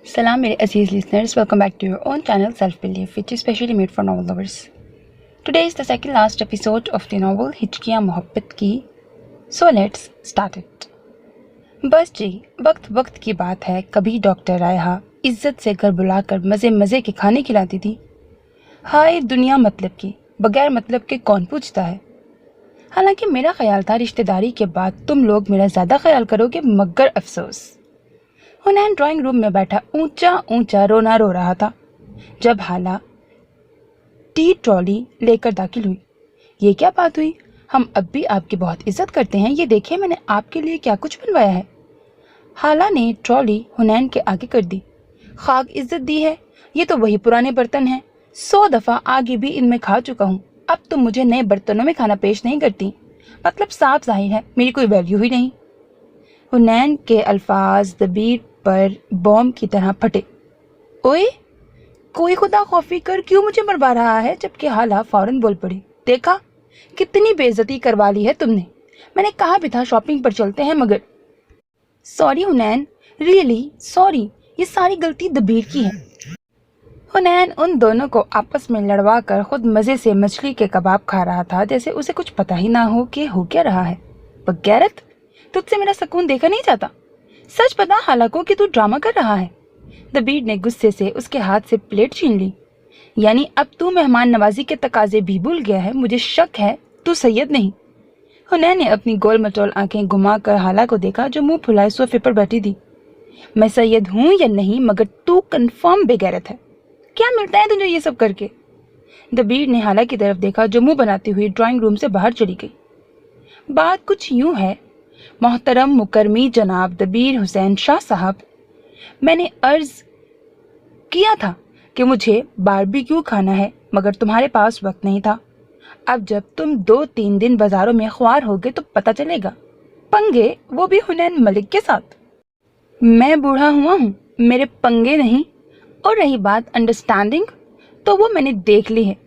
Salam मेरे अजीज listeners, welcome back to your own channel Self Belief, which is specially made for novel lovers. Today is the second last episode of the novel हिचकियाँ Mohabbat की. So let's start it. बस जी, वक्त वक्त की बात है. कभी doctor रायहा इज्जत से घर बुलाकर मज़े मज़े के खाने खिलाती थी. हाय दुनिया मतलब की, बगैर मतलब के कौन पूछता है. हालांकि मेरा ख्याल था रिश्तेदारी के बाद तुम लोग मेरा ज़्यादा ख्याल करोगे, मगर अफसोस. हुनैन ड्राइंग रूम में बैठा ऊंचा ऊंचा रोना रो रहा था जब हाला टी ट्रॉली लेकर दाखिल हुई. ये क्या बात हुई? हम अब भी आपकी बहुत इज्जत करते हैं. ये देखिए मैंने आपके लिए क्या कुछ बनवाया है. हाला ने ट्रॉली हुनैन के आगे कर दी. खाक इज्जत दी है, ये तो वही पुराने बर्तन हैं. 100 दफ़ा आगे भी इनमें खा चुका हूँ. अब तुम मुझे नए बर्तनों में खाना पेश नहीं करती. मतलब साफ जाहिर है मेरी कोई वैल्यू ही नहीं. हुनैन के अल्फाज दबीर पर बॉम्ब की तरह फटे. ओए, कोई खुदा खौफी कर क्यों मुझे मरवा रहा है? जबकि हाला फौरन बोल पड़ी. देखा कितनी बेइज्जती करवा ली है तुमने. मैंने कहा भी था शॉपिंग पर चलते हैं, मगर. सॉरी हुनैन, रियली सॉरी, ये सारी गलती दबीर की है. हुनैन उन दोनों को आपस में लड़वा कर खुद मज़े से मछली के कबाब खा रहा था, जैसे उसे कुछ पता ही ना हो कि हो क्या रहा है. बगैरत, तुझसे मेरा सुकून देखा नहीं जाता. सच बता हाला को कि तू ड्रामा कर रहा है. दबीर ने गुस्से से उसके हाथ से प्लेट छीन ली. यानी अब तू मेहमान नवाजी के तकाजे भी भूल गया है. मुझे शक है तू सैयद नहीं. हुनैन ने अपनी गोल मटोल आंखें घुमाकर हाला को देखा जो मुंह फुलाए सोफे पर बैठी थी. मैं सैयद हूँ या नहीं, मगर तू कंफर्म बेगैरत है. क्या मिलता है तुझे ये सब करके? दबीर ने हाला की तरफ देखा जो मुंह बनाती हुई ड्राइंग रूम से बाहर चली गई. बात कुछ यूं है मोहतरम मुकरमी जनाब दबीर हुसैन शाह साहब, मैंने अर्ज किया था कि मुझे बारबेक्यू खाना है, मगर तुम्हारे पास वक्त नहीं था. अब जब तुम 2-3 दिन बाजारों में ख्वार होगे तो पता चलेगा. पंगे, वो भी हुनैन मलिक के साथ. मैं बूढ़ा हुआ हूँ, मेरे पंगे नहीं. और रही बात अंडरस्टैंडिंग, तो वो मैंने देख ली है.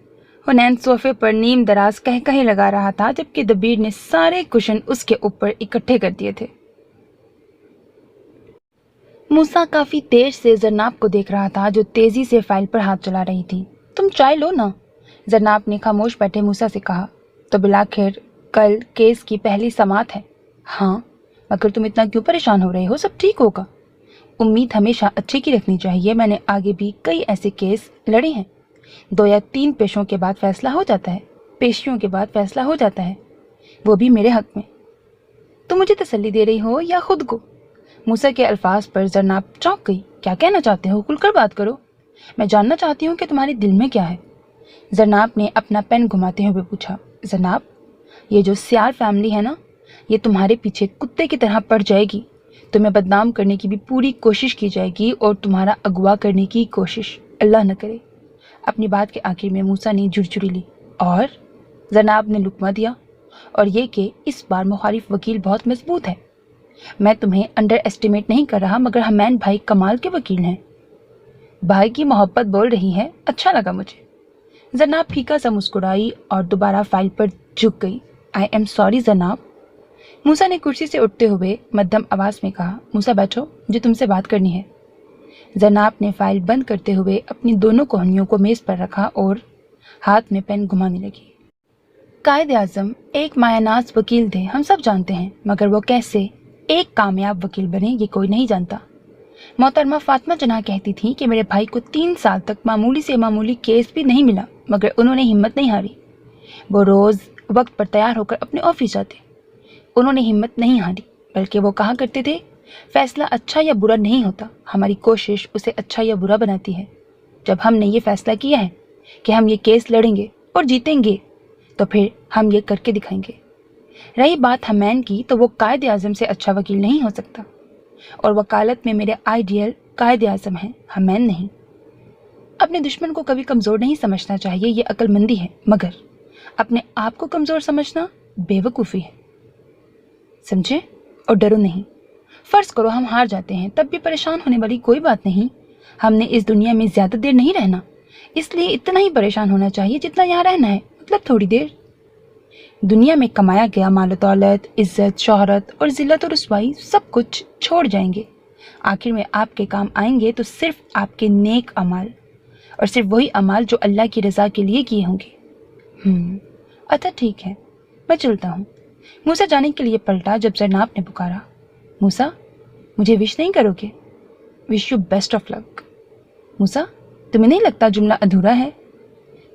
हुनैन सोफे पर नीम दराज कह कहीं लगा रहा था जबकि दबीर ने सारे कुशन उसके ऊपर इकट्ठे कर दिए थे. मूसा काफी देर से जरनाब को देख रहा था जो तेजी से फाइल पर हाथ चला रही थी. तुम चाय लो ना, जरनाब ने खामोश बैठे मूसा से कहा. तो बिलाखिर कल केस की पहली समाअत है. हाँ, मगर तुम इतना क्यों परेशान हो रहे हो? सब ठीक होगा. उम्मीद हमेशा अच्छे की रखनी चाहिए. मैंने आगे भी कई ऐसे केस लड़े हैं. 2 या 3 पेशों के बाद फैसला हो जाता है. पेशियों के बाद फैसला हो जाता है, वो भी मेरे हक में. तुम मुझे तसल्ली दे रही हो या खुद को? मूसा के अल्फाज पर जरनाब चौंक गई. क्या कहना चाहते हो? खुलकर बात करो. मैं जानना चाहती हूँ कि तुम्हारे दिल में क्या है. जरनाब ने अपना पेन घुमाते हुए पूछा. जनाब, ये जो सियार फैमिली है ना, ये तुम्हारे पीछे कुत्ते की तरह पड़ जाएगी. तुम्हें बदनाम करने की भी पूरी कोशिश की जाएगी और तुम्हारा अगवा करने की कोशिश. अल्लाह न करे. अपनी बात के आखिर में मूसा ने झुरझुरी ली. और जनाब ने लुकमा दिया. और ये कि इस बार मुखालिफ वकील बहुत मजबूत है. मैं तुम्हें अंडर एस्टिमेट नहीं कर रहा, मगर हमैन भाई कमाल के वकील हैं. भाई की मोहब्बत बोल रही है. अच्छा लगा मुझे. जनाब फीका सा मुस्कुराई और दोबारा फाइल पर झुक गई. आई एम सॉरी जनाब. मूसा ने कुर्सी से उठते हुए मध्यम आवाज में कहा. मूसा बैठो, मुझे तुमसे बात करनी है. जनाब ने फाइल बंद करते हुए अपनी दोनों कोहनियों को मेज पर रखा और हाथ में पेन घुमाने लगी. कायद आजम एक मायानाज वकील थे, हम सब जानते हैं, मगर वो कैसे एक कामयाब वकील बने ये कोई नहीं जानता. मोहतरमा फातिमा जनाह कहती थी कि मेरे भाई को 3 साल तक मामूली से मामूली केस भी नहीं मिला, मगर उन्होंने हिम्मत नहीं हारी. वो रोज़ वक्त पर तैयार होकर अपने ऑफिस जाते. उन्होंने हिम्मत नहीं हारी, बल्कि वो कहा करते थे फैसला अच्छा या बुरा नहीं होता, हमारी कोशिश उसे अच्छा या बुरा बनाती है. जब हमने ये फैसला किया है कि हम ये केस लड़ेंगे और जीतेंगे, तो फिर हम ये करके दिखाएंगे. रही बात हमैन की, तो वो कायद आज़म से अच्छा वकील नहीं हो सकता. और वकालत में मेरे आइडियल कायद आज़म हैं, हमैन नहीं. अपने दुश्मन को कभी कमज़ोर नहीं समझना चाहिए, ये अक्लमंदी है, मगर अपने आप को कमज़ोर समझना बेवकूफ़ी है. समझे? और डरो नहीं. फ़र्ज़ करो हम हार जाते हैं, तब भी परेशान होने वाली कोई बात नहीं. हमने इस दुनिया में ज़्यादा देर नहीं रहना, इसलिए इतना ही परेशान होना चाहिए जितना यहाँ रहना है, मतलब थोड़ी देर. दुनिया में कमाया गया माल दौलत, इज्जत, शोहरत और जिल्लत और रुसवाई सब कुछ छोड़ जाएंगे. आखिर में आपके काम आएंगे तो सिर्फ आपके नेक अमाल, और सिर्फ वही अमाल जो अल्लाह की रज़ा के लिए किए होंगे। अच्छा ठीक है, मैं चलता हूँ। मूसा जाने के लिए पलटा जब जरनाब ने पुकारा, मूसा मुझे विश नहीं करोगे? Wish you best of luck. Musa तुम्हें नहीं लगता जुमला अधूरा है?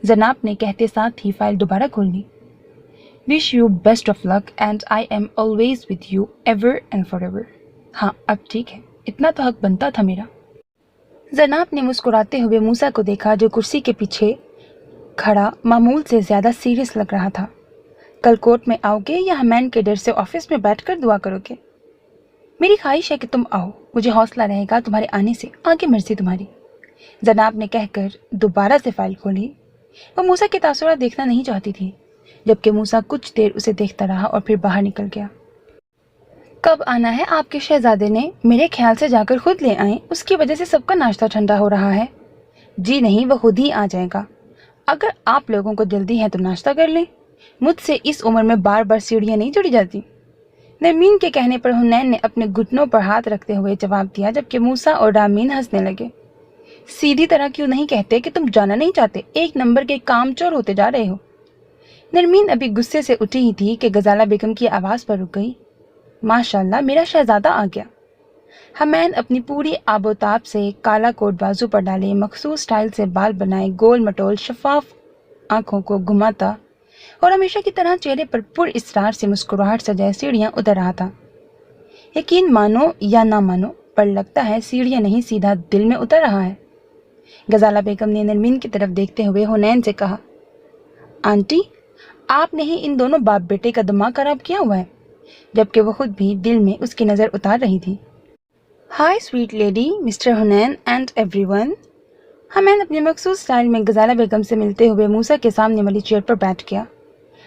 जरनाब ने कहते साथ ही फाइल दोबारा खोल ली। Wish you best of luck and I am always with you ever and for ever. हाँ अब ठीक है, इतना तो हक बनता था मेरा। जरनाब ने मुस्कुराते हुए मूसा को देखा जो कुर्सी के पीछे खड़ा मामूल से ज़्यादा सीरियस लग रहा था। कल कोर्ट में आओगे या हमैन के डर से ऑफिस में बैठकर दुआ करोगे? मेरी ख्वाहिश है कि तुम आओ, मुझे हौसला रहेगा तुम्हारे आने से, आगे मर्जी तुम्हारी। जनाब ने कहकर दोबारा से फाइल खोली। वह मूसा के तासुरात देखना नहीं चाहती थी, जबकि मूसा कुछ देर उसे देखता रहा और फिर बाहर निकल गया। कब आना है आपके शहजादे ने? मेरे ख्याल से जाकर खुद ले आएं, उसकी वजह से सबका नाश्ता ठंडा हो रहा है। जी नहीं, वह खुद ही आ जाएगा। अगर आप लोगों को जल्दी है तो नाश्ता कर लें, मुझसे इस उम्र में बार बार सीढ़ियाँ नहीं चढ़ी जाती। नरमीन के कहने पर हुनैन ने अपने घुटनों पर हाथ रखते हुए जवाब दिया, जबकि मूसा और रामीन हंसने लगे। सीधी तरह क्यों नहीं कहते कि तुम जाना नहीं चाहते? एक नंबर के कामचोर होते जा रहे हो। नरमीन अभी गुस्से से उठी ही थी कि गजाला बेगम की आवाज़ पर रुक गई। माशाल्लाह, मेरा शहजादा आ गया। हमैन अपनी पूरी आबोताब से काला कोट बाजू पर डाले, मखसूस स्टाइल से बाल बनाए, गोल मटोल शफाफ आंखों को घुमाता और हमेशा की तरह चेहरे पर पुरइसरार से मुस्कुराहट सजाए सीढ़ियां उतर रहा था। यकीन मानो या ना मानो, पर लगता है सीढ़ियां नहीं सीधा दिल में उतर रहा है। गजाला बेगम ने नरमीन की तरफ देखते हुए हुनैन से कहा, आंटी आपने ही इन दोनों बाप बेटे का दिमाग खराब किया हुआ है, जबकि वो खुद भी दिल में उसकी नज़र उतार रही थी। Hi sweet lady, mister Hunain and everyone. Hamain अपने मखसूस स्टाइल में गजाला बेगम से मिलते हुए मूसा के सामने वाली चेयर पर बैठ गया।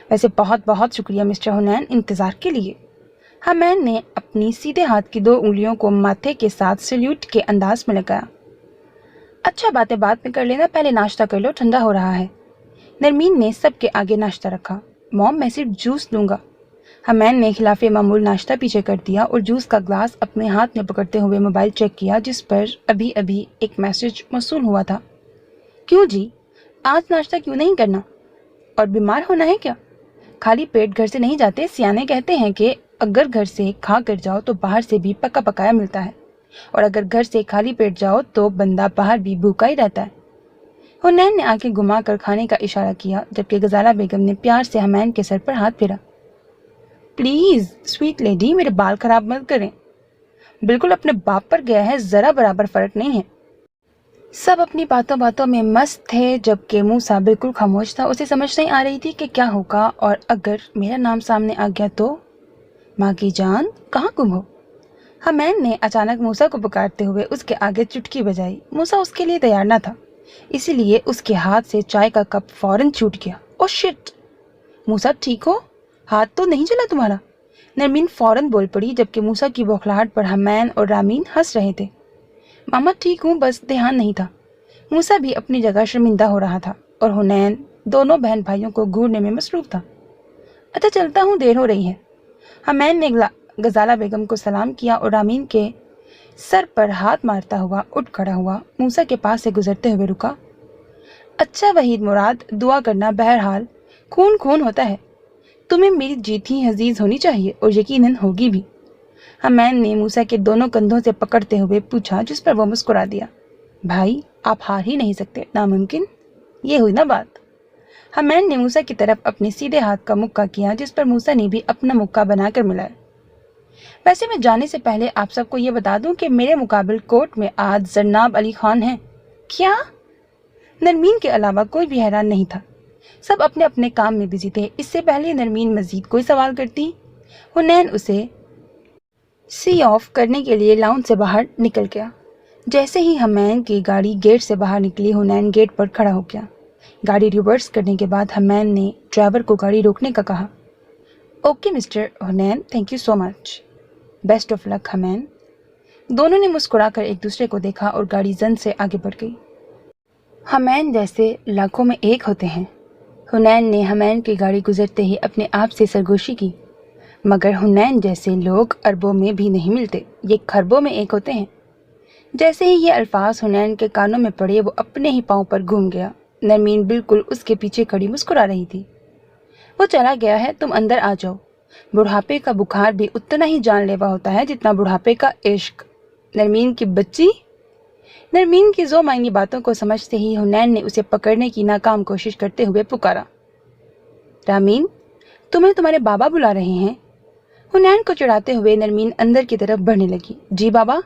वैसे बहुत बहुत शुक्रिया मिस्टर हुनैन, इंतज़ार के लिए। हमैन ने अपनी सीधे हाथ की 2 उंगलियों को माथे के साथ सल्यूट के अंदाज में लगाया। अच्छा, बातें बाद में कर लेना, पहले नाश्ता कर लो, ठंडा हो रहा है। नरमीन ने सबके आगे नाश्ता रखा। मॉम मैं सिर्फ जूस लूँगा। हमैन ने खिलाफे मामूल नाश्ता पीछे कर दिया और जूस का ग्लास अपने हाथ में पकड़ते हुए मोबाइल चेक किया, जिस पर अभी अभी एक मैसेज मौसूल हुआ था। क्यों जी, आज नाश्ता क्यों नहीं करना? और बीमार होना है क्या? खाली पेट घर से नहीं जाते। सियाने कहते हैं कि अगर घर से खा कर जाओ तो बाहर से भी पका पकाया मिलता है, और अगर घर से खाली पेट जाओ तो बंदा बाहर भी भूखा ही रहता है। हुनैन ने आंखें घुमाकर खाने का इशारा किया, जबकि गजाला बेगम ने प्यार से हमैन के सर पर हाथ फेरा। प्लीज़ स्वीट लेडी, मेरे बाल खराब मत करें। बिल्कुल अपने बाप पर गया है, ज़रा बराबर फ़र्क नहीं है। सब अपनी बातों बातों में मस्त थे, जबकि मूसा बिल्कुल खामोश था। उसे समझ नहीं आ रही थी कि क्या होगा, और अगर मेरा नाम सामने आ गया तो? माँ की जान, कहाँ गुम हो? हमैन ने अचानक मूसा को पुकारते हुए उसके आगे चुटकी बजाई। मूसा उसके लिए तैयार न था, इसीलिए उसके हाथ से चाय का कप फौरन छूट गया। Oh shit! मूसा ठीक हो? हाथ तो नहीं जला तुम्हारा? नरमीन फौरन बोल पड़ी, जबकि मूसा की बौखलाहट पर हमैन और रामीन हंस रहे थे। मामा ठीक हूँ, बस ध्यान नहीं था। मूसा भी अपनी जगह शर्मिंदा हो रहा था, और हुनैन दोनों बहन भाइयों को घूरने में मसरूफ था। अच्छा चलता हूँ, देर हो रही है। हमैन ने गजाला बेगम को सलाम किया और रामीन के सर पर हाथ मारता हुआ उठ खड़ा हुआ, मूसा के पास से गुजरते हुए रुका। अच्छा वहीद मुराद, दुआ करना, बहरहाल खून खून होता है। तुम्हें मेरी जीत ही अजीज होनी चाहिए, और यकीनन होगी भी। हमैन ने मूसा के दोनों कंधों से पकड़ते हुए पूछा, जिस पर वो मुस्कुरा दिया। भाई आप हार ही नहीं सकते, नामुमकिन। ये हुई ना बात। हमैन ने मूसा की तरफ अपने सीधे हाथ का मुक्का किया, जिस पर मूसा ने भी अपना मुक्का बनाकर मिलाया। वैसे मैं जाने से पहले आप सबको ये बता दूं कि मेरे मुकाबिल कोर्ट में आज जरनाब अली खान हैं। क्या? नरमीन के अलावा कोई भी हैरान नहीं था। सब अपने अपने काम में बिजी थे। इससे पहले नरमीन मजीद कोई सवाल करती, हुनैन उसे सी ऑफ करने के लिए लाउंज से बाहर निकल गया। जैसे ही हमैन की गाड़ी गेट से बाहर निकली, हुनैन गेट पर खड़ा हो गया। गाड़ी रिवर्स करने के बाद हमैन ने ड्राइवर को गाड़ी रोकने का कहा। Okay mister Hunain, thank you so much. Best of luck Hamain. दोनों ने मुस्कुराकर एक दूसरे को देखा और गाड़ी जन से आगे बढ़ गई। हमैन जैसे लाखों में एक होते हैं। हुनैन ने हमैन की गाड़ी गुजरते ही अपने आप से सरगोशी की, मगर हुनैन जैसे लोग अरबों में भी नहीं मिलते, ये खरबों में एक होते हैं। जैसे ही ये अल्फाज हुनैन के कानों में पड़े वो अपने ही पाँव पर घूम गया। नरमीन बिल्कुल उसके पीछे खड़ी मुस्कुरा रही थी। वो चला गया है, तुम अंदर आ जाओ। बुढ़ापे का बुखार भी उतना ही जानलेवा होता है जितना बुढ़ापे का इश्क। नरमीन की बच्ची। नरमीन की जो मायनी बातों को समझते ही हुनैन ने उसे पकड़ने की नाकाम कोशिश करते हुए पुकारा, रामीन, तुम्हें तुम्हारे बाबा बुला रहे हैं। हुनैन को चिढ़ाते हुए नरमीन अंदर की तरफ बढ़ने लगी। जी बाबा।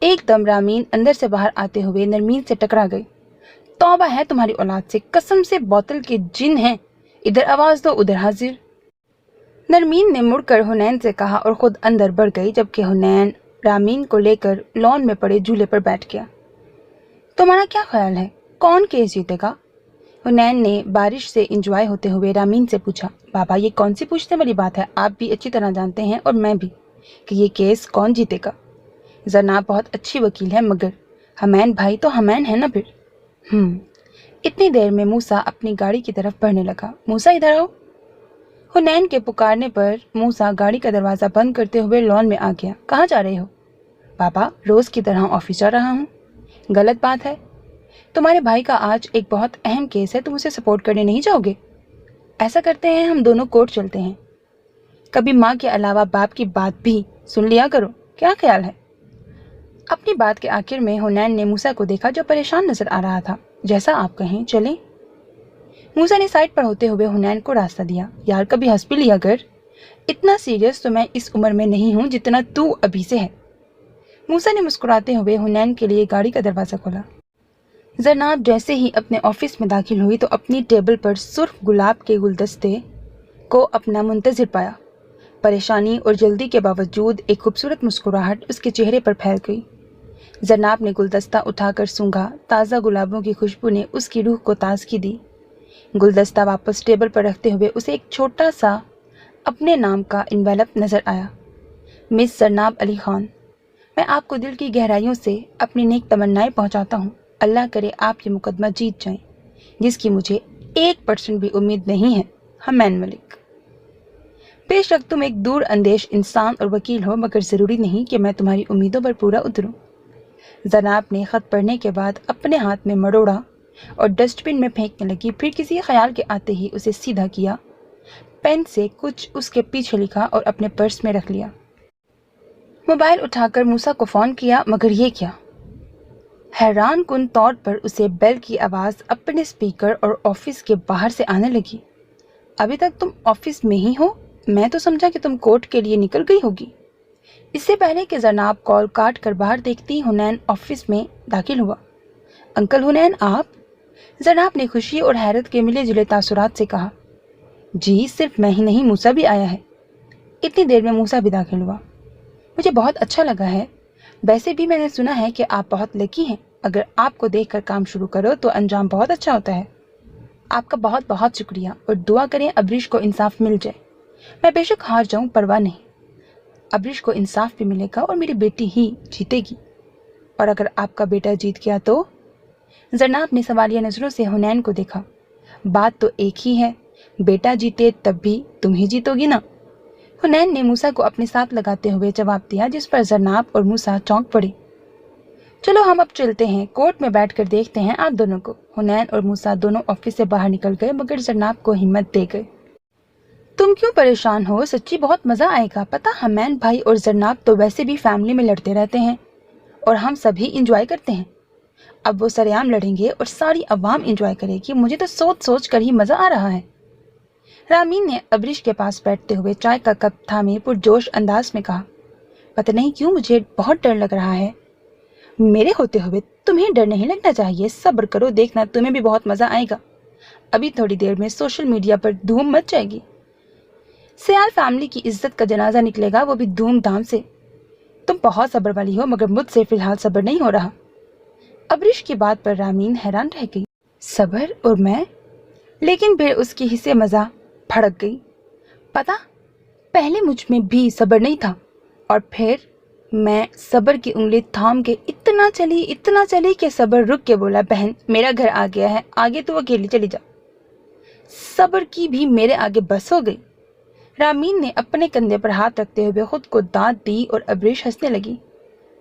एकदम रामीन अंदर से बाहर आते हुए नरमीन से टकरा गई। तौबा है तुम्हारी औलाद से, कसम से बोतल के जिन हैं, इधर आवाज दो उधर हाजिर। नरमीन ने मुड़कर हुनैन से कहा और खुद अंदर बढ़ गई, जबकि हुनैन रामीन को लेकर लॉन में पड़े झूले पर बैठ गया। तुम्हारा क्या ख्याल है, कौन केस जीतेगा? हुनैन ने बारिश से इंजॉय होते हुए रामीन से पूछा। बाबा, ये कौन सी पूछने वाली बात है, आप भी अच्छी तरह जानते हैं और मैं भी कि ये केस कौन जीतेगा। जनाब बहुत अच्छी वकील है, मगर हमैन भाई तो हमैन है ना फिर। इतनी देर में मूसा अपनी गाड़ी की तरफ बढ़ने लगा। मूसा इधर आओ। हुनैन के पुकारने पर मूसा गाड़ी का दरवाज़ा बंद करते हुए लॉन में आ गया। कहाँ जा रहे हो? पापा, रोज़ की तरह ऑफिस जा रहा हूँ। गलत बात है, तुम्हारे भाई का आज एक बहुत अहम केस है, तुम उसे सपोर्ट करने नहीं जाओगे? ऐसा करते हैं, हम दोनों कोर्ट चलते हैं। कभी माँ के अलावा बाप की बात भी सुन लिया करो, क्या ख्याल है? अपनी बात के आखिर में हुनैन ने मूसा को देखा जो परेशान नजर आ रहा था। जैसा आप कहें, चलें। मूसा ने साइड पर होते हुए हुनैन को रास्ता दिया। यार, कभी हंस भी लिया कर, इतना सीरियस तो मैं इस उम्र में नहीं हूं जितना तू अभी से है। मूसा ने मुस्कुराते हुए हुनैन के लिए गाड़ी का दरवाज़ा खोला। जरनाब जैसे ही अपने ऑफिस में दाखिल हुई तो अपनी टेबल पर सुर्ख गुलाब के गुलदस्ते को अपना मुंतजिर पाया। परेशानी और जल्दी के बावजूद एक खूबसूरत मुस्कुराहट उसके चेहरे पर फैल गई। जरनाब ने गुलदस्ता उठाकर सूंघा। ताज़ा गुलाबों की खुशबू ने उसकी रूह को ताजगी दी। गुलदस्ता वापस टेबल पर रखते हुए उसे एक छोटा सा अपने नाम का इन्वेलप नजर आया। मिस जरनाब अली खान, मैं आपको दिल की गहराइयों से अपनी नेक तमन्नाएं पहुंचाता हूं। अल्लाह करे आप ये मुकदमा जीत जाएं, जिसकी मुझे 1% भी उम्मीद नहीं है। हमैन मलिक। बेशक तुम एक दूर अंदेश इंसान और वकील हो, मगर ज़रूरी नहीं कि मैं तुम्हारी उम्मीदों पर पूरा उतरूं। जनाब ने ख़त पढ़ने के बाद अपने हाथ में मरोड़ा और डस्टबिन में फेंकने लगी। फिर किसी ख्याल के आते ही उसे सीधा किया, पेन से कुछ उसके पीछे लिखा और अपने पर्स में रख लिया। मोबाइल उठाकर मूसा को फ़ोन किया, मगर ये क्या? हैरान कुन तौर पर उसे बेल की आवाज़ अपने स्पीकर और ऑफिस के बाहर से आने लगी। अभी तक तुम ऑफिस में ही हो? मैं तो समझा कि तुम कोर्ट के लिए निकल गई होगी। इससे पहले कि जनाब कॉल काट कर बाहर देखती, हुनैन ऑफिस में दाखिल हुआ। अंकल हुनैन, आप? जनाब ने खुशी और हैरत के मिले जुले तासुरात से कहा। जी, सिर्फ मैं ही नहीं, मूसा भी आया है। इतनी देर में मूसा भी दाखिल हुआ। मुझे बहुत अच्छा लगा है। वैसे भी मैंने सुना है कि आप बहुत लकी हैं। अगर आपको देखकर काम शुरू करो तो अंजाम बहुत अच्छा होता है। आपका बहुत बहुत शुक्रिया, और दुआ करें अब्रिश को इंसाफ मिल जाए। मैं बेशक हार जाऊं, परवाह नहीं, अब्रिश को इंसाफ भी मिलेगा और मेरी बेटी ही जीतेगी। और अगर आपका बेटा जीत गया तो? जरनाब ने सवालिया नजरों से हुनैन को देखा। बात तो एक ही है, बेटा जीते तब भी तुम ही जीतोगी ना। हुनैन ने मूसा को अपने साथ लगाते हुए जवाब दिया, जिस पर जरनाब और मूसा चौंक पड़े। चलो हम अब चलते हैं, कोर्ट में बैठकर देखते हैं आप दोनों को। हुनैन और मूसा दोनों ऑफिस से बाहर निकल गए, मगर जरनाब को हिम्मत दे गए। तुम क्यों परेशान हो, सच्ची बहुत मजा आएगा। पता, हमैन भाई और जरनाब तो वैसे भी फैमिली में लड़ते रहते हैं और हम सभी इंजॉय करते हैं। अब वो सरेआम लड़ेंगे और सारी अवाम इंजॉय करेगी। मुझे तो सोच सोच कर ही मजा आ रहा है। रामीन ने अब्रिश के पास बैठते हुए चाय का कप थामे पुरजोश अंदाज में कहा। पता नहीं क्यों मुझे बहुत डर लग रहा है। मेरे होते हुए तुम्हें डर नहीं लगना चाहिए। सब्र करो, देखना तुम्हें भी बहुत मजा आएगा। अभी थोड़ी देर में सोशल मीडिया पर धूम मच जाएगी। सियाल फैमिली की इज्जत का जनाजा निकलेगा, वो भी धूमधाम से। तुम बहुत सब्र वाली हो, मगर मुझसे फिलहाल सब्र नहीं हो रहा। अब्रिश की बात पर रामीन हैरान रह गई। सब्र और मैं? लेकिन फिर उसकी हिस्से मजा भड़क गई। पता, पहले मुझ में भी सब्र नहीं था, और फिर मैं सब्र की उंगली थाम के इतना चली कि सब्र रुक के बोला, बहन मेरा घर आ गया है, आगे तो अकेली चली जा। सब्र की भी मेरे आगे बस हो गई। रामीन ने अपने कंधे पर हाथ रखते हुए खुद को दांत दी और अब्रिश हंसने लगी।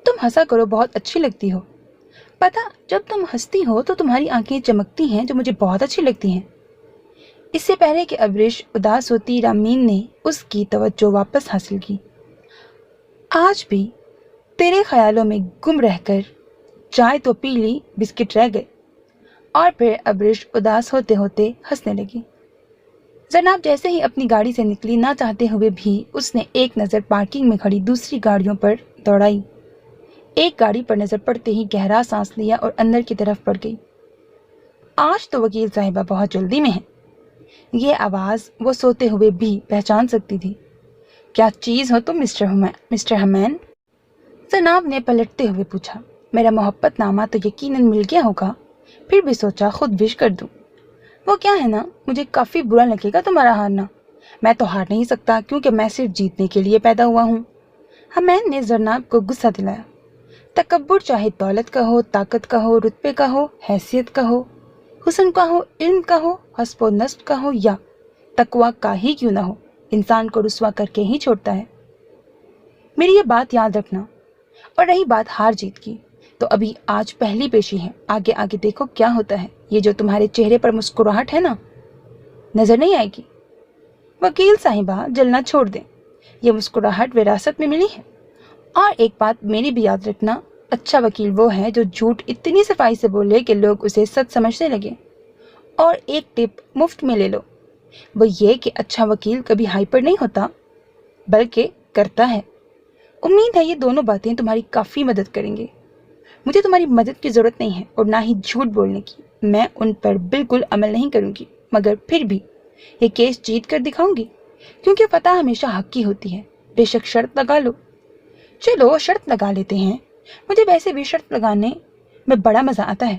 تم ہنسا کرو، بہت اچھی لگتی ہو. پتا جب تم ہنستی ہو تو تمہاری آنکھیں چمکتی ہیں جو مجھے بہت اچھی لگتی ہیں. اس سے پہلے کہ ابرش اداس ہوتی، رامین نے اس کی توجہ واپس حاصل کی. آج بھی تیرے خیالوں میں گم رہ کر چائے تو پی لی، بسکٹ رہ گئے. اور پھر ابرش اداس ہوتے ہوتے ہنسنے لگی. جناب جیسے ہی اپنی گاڑی سے نکلی، نہ چاہتے ہوئے بھی اس نے ایک نظر پارکنگ میں کھڑی دوسری گاڑیوں پر دوڑائی. ایک گاڑی پر نظر پڑتے ہی گہرا سانس لیا اور اندر کی طرف بڑھ گئی. آج تو وکیل صاحبہ بہت جلدی میں ہے. یہ آواز وہ سوتے ہوئے بھی پہچان سکتی تھی. کیا چیز ہو تم مسٹر ہمین؟ جناب نے پلٹتے ہوئے پوچھا. میرا محبت نامہ تو یقیناً مل گیا ہوگا، پھر بھی سوچا خود وش کر دوں. وہ کیا ہے نا، مجھے کافی برا لگے گا تمہارا ہارنا. میں تو ہار نہیں سکتا کیونکہ میں صرف جیتنے کے لیے پیدا ہوا ہوں. ہمین نے جناب کو غصہ دلایا. تکبر چاہے دولت کا ہو، طاقت کا ہو، رتبے کا ہو، حیثیت کا ہو، حسن کا ہو، علم کا ہو، حسب و نسب کا ہو، یا تقویٰ کا ہی کیوں نہ ہو، انسان کو رسوا کر کے ہی چھوڑتا ہے. میری یہ بات یاد رکھنا. اور رہی بات ہار جیت کی، تو ابھی آج پہلی پیشی ہے. آگے آگے دیکھو کیا ہوتا ہے. یہ جو تمہارے چہرے پر مسکراہٹ ہے نا، نظر نہیں آئے گی. وکیل صاحبہ جلنا چھوڑ دیں، یہ مسکراہٹ وراثت میں ملی ہے. اور ایک بات میری بھی یاد رکھنا، اچھا وکیل وہ ہے جو جھوٹ اتنی صفائی سے بولے کہ لوگ اسے سچ سمجھنے لگے. اور ایک ٹپ مفت میں لے لو، وہ یہ کہ اچھا وکیل کبھی ہائپر نہیں ہوتا بلکہ کرتا ہے. امید ہے یہ دونوں باتیں تمہاری کافی مدد کریں گے. مجھے تمہاری مدد کی ضرورت نہیں ہے اور نہ ہی جھوٹ بولنے کی. میں ان پر بالکل عمل نہیں کروں گی، مگر پھر بھی یہ کیس جیت کر دکھاؤں گی، کیونکہ فتح ہمیشہ حق کی ہوتی ہے. بے شک شرط لگا لو. چلو شرط لگا لیتے ہیں. مجھے ویسے بھی شرط لگانے میں بڑا مزہ آتا ہے.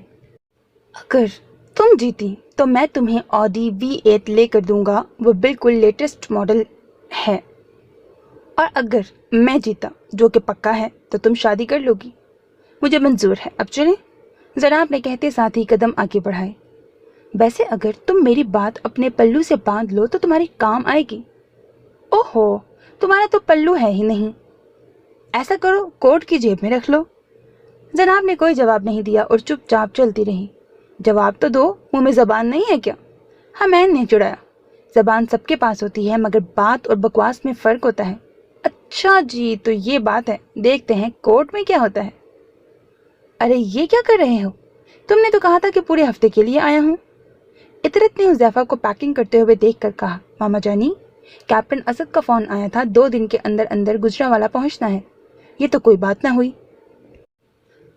اگر تم جیتی تو میں تمہیں آڈی V8 لے کر دوں گا، وہ بالکل لیٹسٹ ماڈل ہے. اور اگر میں جیتا، جو کہ پکا ہے، تو تم شادی کر لو گی. مجھے منظور ہے. اب چلیں، جناب نے کہتے ساتھ ہی قدم آگے بڑھائے. ویسے اگر تم میری بات اپنے پلو سے باندھ لو تو تمہاری کام آئے گی. اوہو، تمہارا تو پلو ہے ہی نہیں. ایسا کرو، کوٹ کی جیب میں رکھ لو. جناب نے کوئی جواب نہیں دیا اور چپ چاپ چلتی رہی. جواب تو دو، منہ میں زبان نہیں ہے کیا؟ ہمین نے چڑھایا. زبان سب کے پاس ہوتی ہے، مگر بات اور بکواس میں فرق ہوتا ہے. اچھا جی، تو یہ بات ہے. دیکھتے ہیں کورٹ میں کیا ہوتا ہے. ارے یہ کیا کر رہے ہو؟ تم نے تو کہا تھا کہ پورے ہفتے کے لیے آیا ہوں. اطرت نے حذیفہ کو پیکنگ کرتے ہوئے دیکھ کر کہا. ماما جانی، کیپٹن اسد کا فون آیا تھا، 2 دن کے اندر اندر گجرانوالہ پہنچنا ہے. یہ تو کوئی بات نہ ہوئی.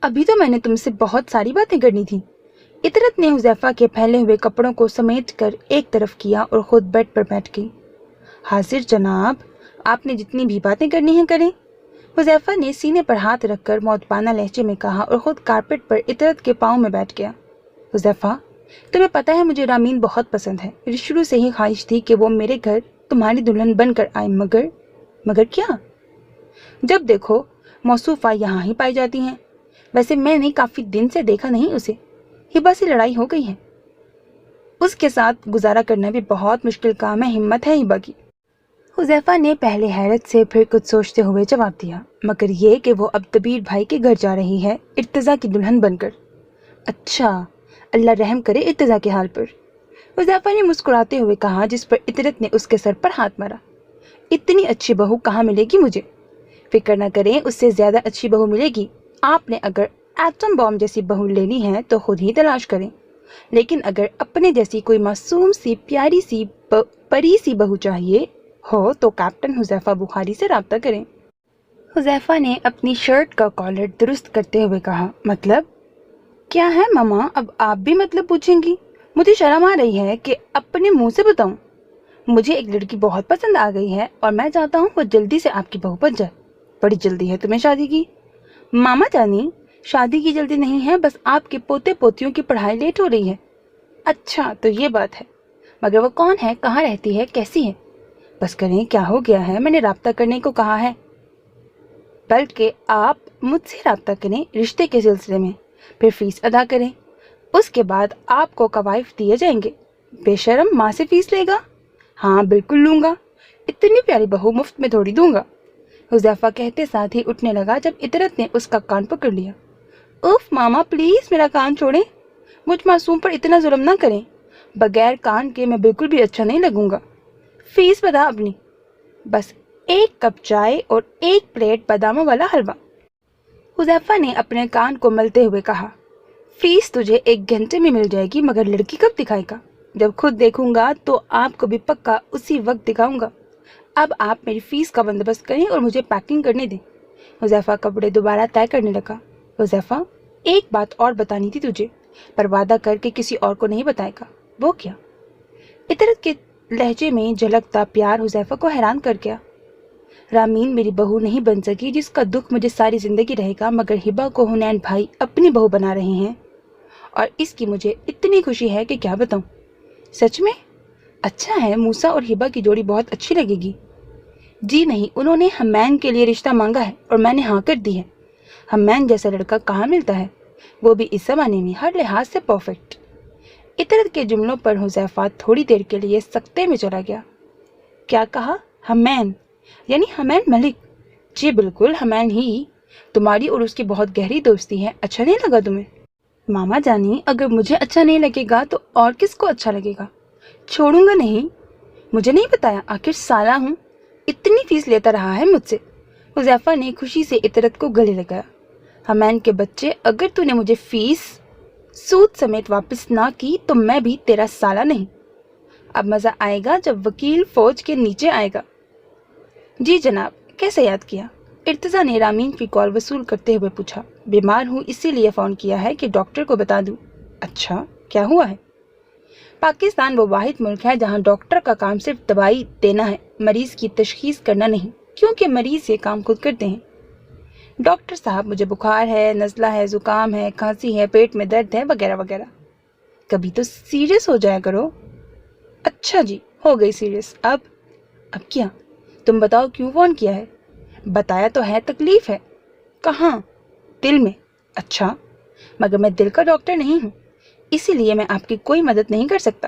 ابھی تو میں نے تم سے بہت ساری باتیں کرنی تھی. اطرت نے حذیفہ کے پھیلے ہوئے کپڑوں کو سمیٹ کر ایک طرف کیا اور خود بیڈ پر بیٹھ گئی. حاضر جناب، آپ نے جتنی بھی باتیں کرنی ہیں کریں. حذیفہ نے سینے پر ہاتھ رکھ کر مودبانہ لہجے میں کہا اور خود کارپٹ پر اطرت کے پاؤں میں بیٹھ گیا. حذیفہ، تمہیں پتہ ہے مجھے رامین بہت پسند ہے. میری شروع سے ہی خواہش تھی کہ وہ میرے گھر تمہاری دلہن بن کر آئے، مگر کیا؟ جب دیکھو موصوفہ یہاں ہی پائی جاتی ہیں. ویسے میں نے کافی دن سے دیکھا نہیں اسے. ہبہ سے لڑائی ہو گئی ہے. اس کے ساتھ گزارا کرنا بھی بہت مشکل کام ہے. ہمت ہے ہبہ کی. حذیفہ نے پہلے حیرت سے پھر کچھ سوچتے ہوئے جواب دیا. مگر یہ کہ وہ اب دبیر بھائی کے گھر جا رہی ہے، ارتضیٰ کی دلہن بن کر. اچھا، اللہ رحم کرے ارتضیٰ کے حال پر. حذیفہ نے مسکراتے ہوئے کہا، جس پر اطرت نے اس کے سر پر ہاتھ مارا. اتنی اچھی بہو کہاں ملے گی مجھے؟ فکر نہ کریں، اس سے زیادہ اچھی بہو ملے گی. آپ نے اگر ایٹم بام جیسی بہو لینی ہے تو خود ہی تلاش کریں، لیکن اگر اپنے جیسی کوئی معصوم سی پیاری سی پری سی بہو چاہیے ہو تو کیپٹن حذیفہ بخاری سے رابطہ کریں. حذیفہ نے اپنی شرٹ کا کالر درست کرتے ہوئے کہا. مطلب کیا ہے ماما؟ اب آپ بھی مطلب پوچھیں گی؟ مجھے شرم آ رہی ہے کہ اپنے منہ سے بتاؤں. مجھے ایک لڑکی بہت پسند آ گئی ہے اور میں چاہتا ہوں وہ جلدی سے آپ کی بہو بن جائے. بڑی جلدی ہے تمہیں شادی کی؟ ماما جانی، شادی کی جلدی نہیں ہے، بس آپ کے پوتے پوتیوں کی پڑھائی لیٹ ہو رہی ہے. اچھا تو یہ بات ہے. مگر وہ کون ہے، کہاں رہتی ہے، کیسی ہے؟ بس کریں، کیا ہو گیا ہے؟ میں نے رابطہ کرنے کو کہا ہے. بلکہ آپ مجھ سے رابطہ کریں رشتے کے سلسلے میں، پھر فیس ادا کریں، اس کے بعد آپ کو قوائف دیے جائیں گے. بے شرم، ماں سے فیس لے گا؟ ہاں بالکل لوں گا. اتنی پیاری بہو مفت میں تھوڑی دوں گا. حذیفہ کہتے ساتھ ہی اٹھنے لگا جب اطرت نے اس کا کان پکڑ لیا۔ اوف ماما پلیز میرا کان چھوڑیں، مجھ معصوم پر اتنا ظلم نہ کریں، بغیر کان کے میں بالکل بھی اچھا نہیں لگوں گا۔ فیس بتا اپنی۔ بس 1 کپ چائے اور 1 پلیٹ باداموں والا حلوہ۔ حذیفہ نے اپنے کان کو ملتے ہوئے کہا، فیس تجھے 1 گھنٹے میں مل جائے گی، مگر لڑکی کب دکھائے گا؟ جب خود دیکھوں گا تو آپ کو بھی پکا اسی وقت دکھاؤں گا۔ اب آپ میری فیس کا بندوبست کریں اور مجھے پیکنگ کرنے دیں۔ حذیفہ کپڑے دوبارہ طے کرنے لگا۔ حذیفہ ایک بات اور بتانی تھی تجھے، پر وعدہ کر کے کسی اور کو نہیں بتائے گا۔ وہ کیا؟ اطرت کے لہجے میں جھلکتا پیار حذیفہ کو حیران کر گیا۔ رامین میری بہو نہیں بن سکی جس کا دکھ مجھے ساری زندگی رہے گا، مگر ہبا کو حنین بھائی اپنی بہو بنا رہے ہیں اور اس کی مجھے اتنی خوشی ہے کہ کیا بتاؤں۔ سچ میں؟ اچھا ہے، موسیٰ اور ہبا کی جوڑی بہت اچھی لگے گی۔ جی نہیں، انہوں نے حمین کے لیے رشتہ مانگا ہے اور میں نے ہاں کر دی ہے۔ حمین جیسا لڑکا کہاں ملتا ہے، وہ بھی اس زمانے میں ہر لحاظ سے پرفیکٹ۔ اطرت کے جملوں پر حذیفہ تھوڑی دیر کے لیے سکتے میں چلا گیا۔ کیا کہا؟ حمین؟ یعنی حمین ملک؟ جی بالکل حمین ہی، تمہاری اور اس کی بہت گہری دوستی ہے، اچھا نہیں لگا تمہیں؟ ماما جانی اگر مجھے اچھا نہیں لگے گا تو اور کس کو اچھا لگے گا؟ چھوڑوں گا نہیں۔ مجھے نہیں بتایا؟ آخر سالہ ہوں، اتنی فیس لیتا رہا ہے مجھ سے۔ حذیفہ نے خوشی سے اطرت کو گلے لگایا۔ حمین کے بچے، اگر تو نے مجھے فیس سود سمیت واپس نہ کی تو میں بھی تیرا سالہ نہیں۔ اب مزہ آئے گا جب وکیل فوج کے نیچے آئے گا۔ جی جناب، کیسے یاد کیا؟ ارتضیٰ نے رامین کی کال وصول کرتے ہوئے پوچھا۔ بیمار ہوں اسی لیے فون کیا ہے کہ ڈاکٹر کو بتا دوں۔ اچھا، کیا ہوا ہے؟ پاکستان وہ واحد ملک ہے جہاں ڈاکٹر کا کام صرف دوائی دینا ہے، مریض کی تشخیص کرنا نہیں، کیونکہ مریض یہ کام خود کرتے ہیں۔ ڈاکٹر صاحب مجھے بخار ہے، نزلہ ہے، زکام ہے، کھانسی ہے، پیٹ میں درد ہے وغیرہ وغیرہ۔ کبھی تو سیریس ہو جایا کرو۔ اچھا جی، ہو گئی سیریس۔ اب کیا؟ تم بتاؤ کیوں فون کیا ہے؟ بتایا تو ہے، تکلیف ہے۔ کہاں؟ دل میں۔ اچھا، مگر میں دل کا ڈاکٹر نہیں ہوں، اسی لیے میں آپ کی کوئی مدد نہیں کر سکتا۔